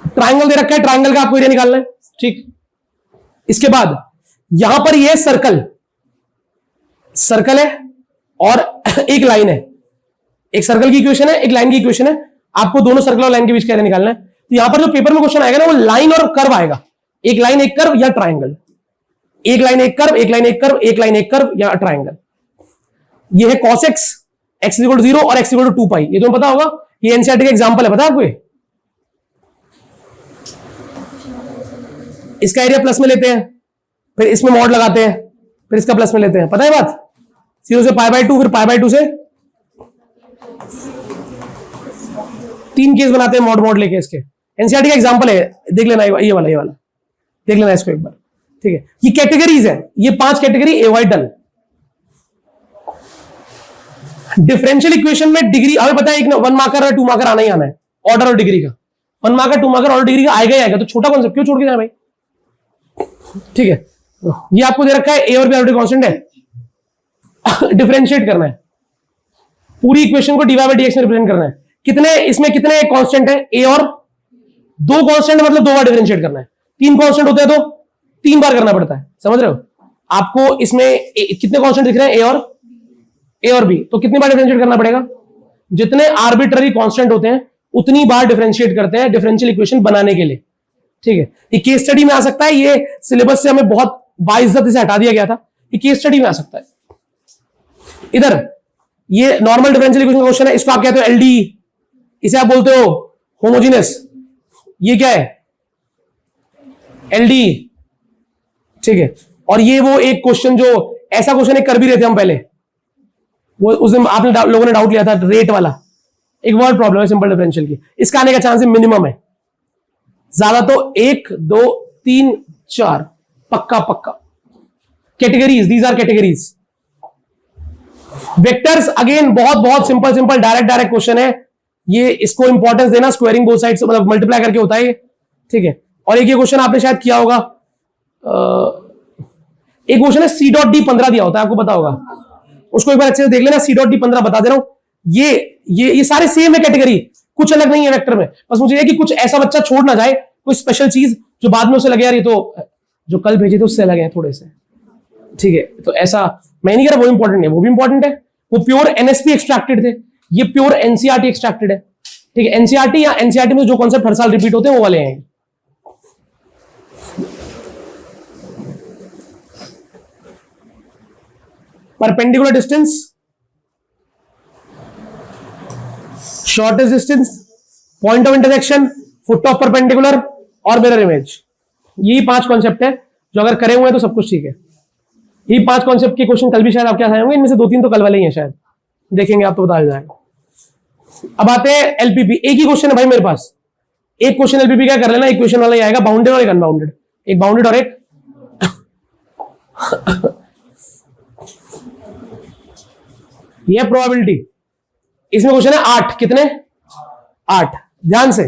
ट्राइंगल दे रखा है, ट्राइंगल का आपको एरिया निकालना है, ठीक। इसके बाद यहां पर ये सर्कल, सर्कल है और एक लाइन है, एक सर्कल की इक्वेशन है, एक लाइन की इक्वेशन है, आपको दोनों सर्कल और लाइन के बीच का एरिया निकालना है। तो यहां पर जो पेपर में क्वेश्चन आएगा ना, वो लाइन और कर्व आएगा, एक लाइन एक कर्व या ट्राइंगल, एक लाइन एक कर्व, एक लाइन एक कर्व, एक लाइन एक कर्व या ट्राइंगल। ये है cos x, x = 0 और x = 2 पाई, ये तुम्हें पता होगा, ये एनसीईआरटी का एग्जांपल है, पता है आपको। इसका एरिया प्लस में लेते हैं, फिर इसमें मॉड लगाते हैं, फिर इसका प्लस में लेते हैं, पता है बात। 0 से π/2, फिर π/2 से 3 केस बनाते हैं मॉड लेके इसके। एनसीईआरटी का एग्जांपल है, देख लेना ये वाला देख लेना इसको एक बार, ठीक है। ये कैटेगरीज है, ये 5 category avoid done. Differential equation में डिग्री हमें पता है, एक 1 मार्कर और 2 मार्कर आना ही आना है, ऑर्डर और डिग्री का। 1 मार्कर 2 मार्कर ऑर्डर डिग्री का आएगा ही आएगा, तो छोटा कॉन्सेप्ट क्यों छोड़ के जाए भाई, ठीक है। ये आपको दे रखा है ए और बी आर्बिट्रेरी कांस्टेंट है, डिफरेंशिएट करना है पूरी इक्वेशन को dy/dx में रिप्रेजेंट करना है। कितने इसमें कितने कांस्टेंट है, ए और 2 कांस्टेंट, मतलब 2 बार डिफरेंशिएट करना है। 3 कांस्टेंट होते हैं तो 3 बार करना पड़ता है, समझ रहे हो। आपको इसमें कितने कांस्टेंट दिख रहे हैं, ए और बी, तो कितनी बार डिफरेंशिएट करना पड़ेगा। जितने आर्बिट्ररी कांस्टेंट होते हैं उतनी बार डिफरेंशिएट करते हैं डिफरेंशियल इक्वेशन बनाने के लिए, ठीक है। ये केस स्टडी में आ सकता है, ये सिलेबस से हमें बहुत बाइज्जत से हटा दिया गया था, ये केस स्टडी में आ सकता है। इधर ये नॉर्मल डिफरेंशियल इक्वेशन का क्वेश्चन है, इसको आप कहते हो एलडी, इसे आप बोलते हो होमोजेनस, ये क्या है एलडी, ठीक है। और ये वो एक क्वेश्चन जो ऐसा क्वेश्चन एक कर भी रहे थे हम पहले, वो उस दिन आपने लोगों ने डाउट लिया था, रेट वाला एक वर्ड प्रॉब्लम है सिंपल डिफरेंशियल की, इसका आने का चांस मिनिमम है, ज्यादा तो 1 2 3 4 पक्का पक्का। Categories, these are categories. Vectors again बहुत बहुत सिंपल डायरेक्ट क्वेश्चन है, ये इसको इंपॉर्टेंस देना, स्क्वायरिंग बोथ साइड्स मतलब मल्टीप्लाई करके होता है, ठीक है। और एक ये क्वेश्चन आपने शायद किया होगा, एक क्वेश्चन है C.D 15 दिया होता है, आपको पता होगा, उसको एक बार अच्छे से देख लेना। C.D 15 बता दे रहा हूं, ये सारे सेम है कैटेगरी, कुछ अलग नहीं है वेक्टर में, बस मुझे ये कि कुछ ऐसा बच्चा छोड़ ना जाए, कोई स्पेशल चीज जो बाद में उसे लगे यार ये तो जो कल भेजे थे उससे अलग है थोड़े से, ठीक है। तो ऐसा मैं नहीं कह रहा वो इंपॉर्टेंट है, वो भी इंपॉर्टेंट है, वो प्योर एनएसपी एक्सट्रैक्टेड थे, ये प्योर एनसीईआरटी एक्सट्रैक्टेड है, ठीक है। एनसीईआरटी या एनसीईआरटी में जो कॉन्सेप्ट हर साल रिपीट होते हैं वो वाले हैं। Perpendicular distance, shortest distance, point of intersection, foot of perpendicular और मिरर इमेज, यही 5 कॉन्सेप्ट है जो अगर करे हुए हैं तो सब कुछ ठीक है। यही 5 कॉन्सेप्ट के क्वेश्चन कल भी शायद आपके आए होंगे, इनमें से 2-3 तो कल वाले ही हैं शायद, देखेंगे आप तो बता जाएगा। अब आते हैं एलपीपी, एक ही क्वेश्चन है भाई मेरे पास, एक क्वेश्चन एलपीपी का कर लेना, इक्वेशन वाला ही आएगा, बाउंडेड और एक अनबाउंडेड, एक बाउंडेड और एक यह प्रोबेबिलिटी। इसमें क्वेश्चन है 8, कितने 8, ध्यान से।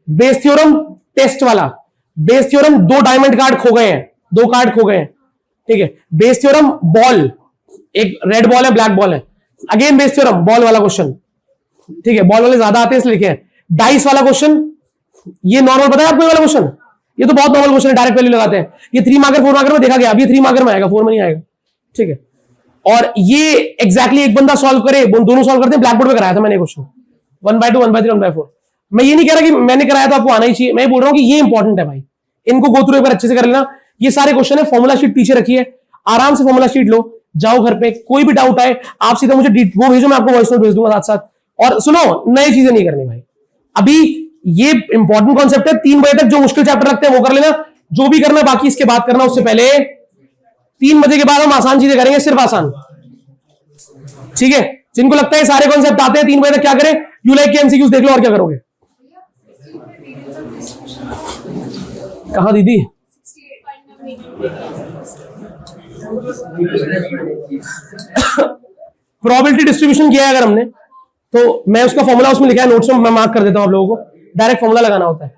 बेस थ्योरम टेस्ट वाला, बेस थ्योरम 2 डायमंड कार्ड खो गए हैं, 2 कार्ड खो गए हैं, ठीक है। बेस थ्योरम बॉल, एक रेड बॉल है ब्लैक बॉल है, अगेन बेस थ्योरम बॉल वाला क्वेश्चन, ठीक है। बॉल वाले ज्यादा आते हैं इसलिए लिखे हैं। डाइस वाला क्वेश्चन, ये नॉर्मल पता है आपको वाला क्वेश्चन, ये तो बहुत नॉर्मल क्वेश्चन है, डायरेक्ट वैल्यू लगाते हैं। ये 3 मार्कर 4 मार्कर में देखा गया, अब ये 3 मार्कर में आएगा, 4 में नहीं आएगा, ठीक है। और ये एग्जैक्टली एक बंदा सॉल्व करे, दोनों सॉल्व करते हैं, ब्लैक बोर्ड पे कराया था मैंने क्वेश्चन 1/2 1/3 1/4। मैं ये नहीं कह रहा कि मैंने कराया तो आपको आना ही चाहिए, मैं बोल रहा हूं कि ये इंपॉर्टेंट है भाई, इनको गो थ्रू एक बार अच्छे से कर लेना। ये सारे क्वेश्चन है, फॉर्मुला शीट पीछे रखिए, आराम से फॉर्मुला शीट लो, जाओ घर पे, कोई भी डाउट आए आप सीधा मुझे वो भेजो, मैं आपको वॉइस नोट भेज दूंगा साथ साथ। और सुनो, नई चीजें नहीं करनी भाई, अभी ये इंपॉर्टेंट कॉन्सेप्ट है, 3 बजे तक जो मुश्किल चैप्टर रखते हैं वो कर लेना, जो भी करना बाकी इसके बाद करना, उससे पहले 3 बजे के बाद हम आसान चीजें करेंगे, सिर्फ आसान, ठीक है। जिनको लगता है सारे कॉन्सेप्ट आते हैं 3 बजे तक, क्या करें, यू लाइक के एमसीक्यूज देख लो, और क्या करोगे। कहा दीदी, प्रोबेबिलिटी डिस्ट्रीब्यूशन किया है अगर हमने, तो मैं उसका फॉर्मूला उसमें लिखा है नोट्स में, मैं मार्क कर देता हूं आप लोगों को, डायरेक्ट फॉर्मूला लगाना होता है।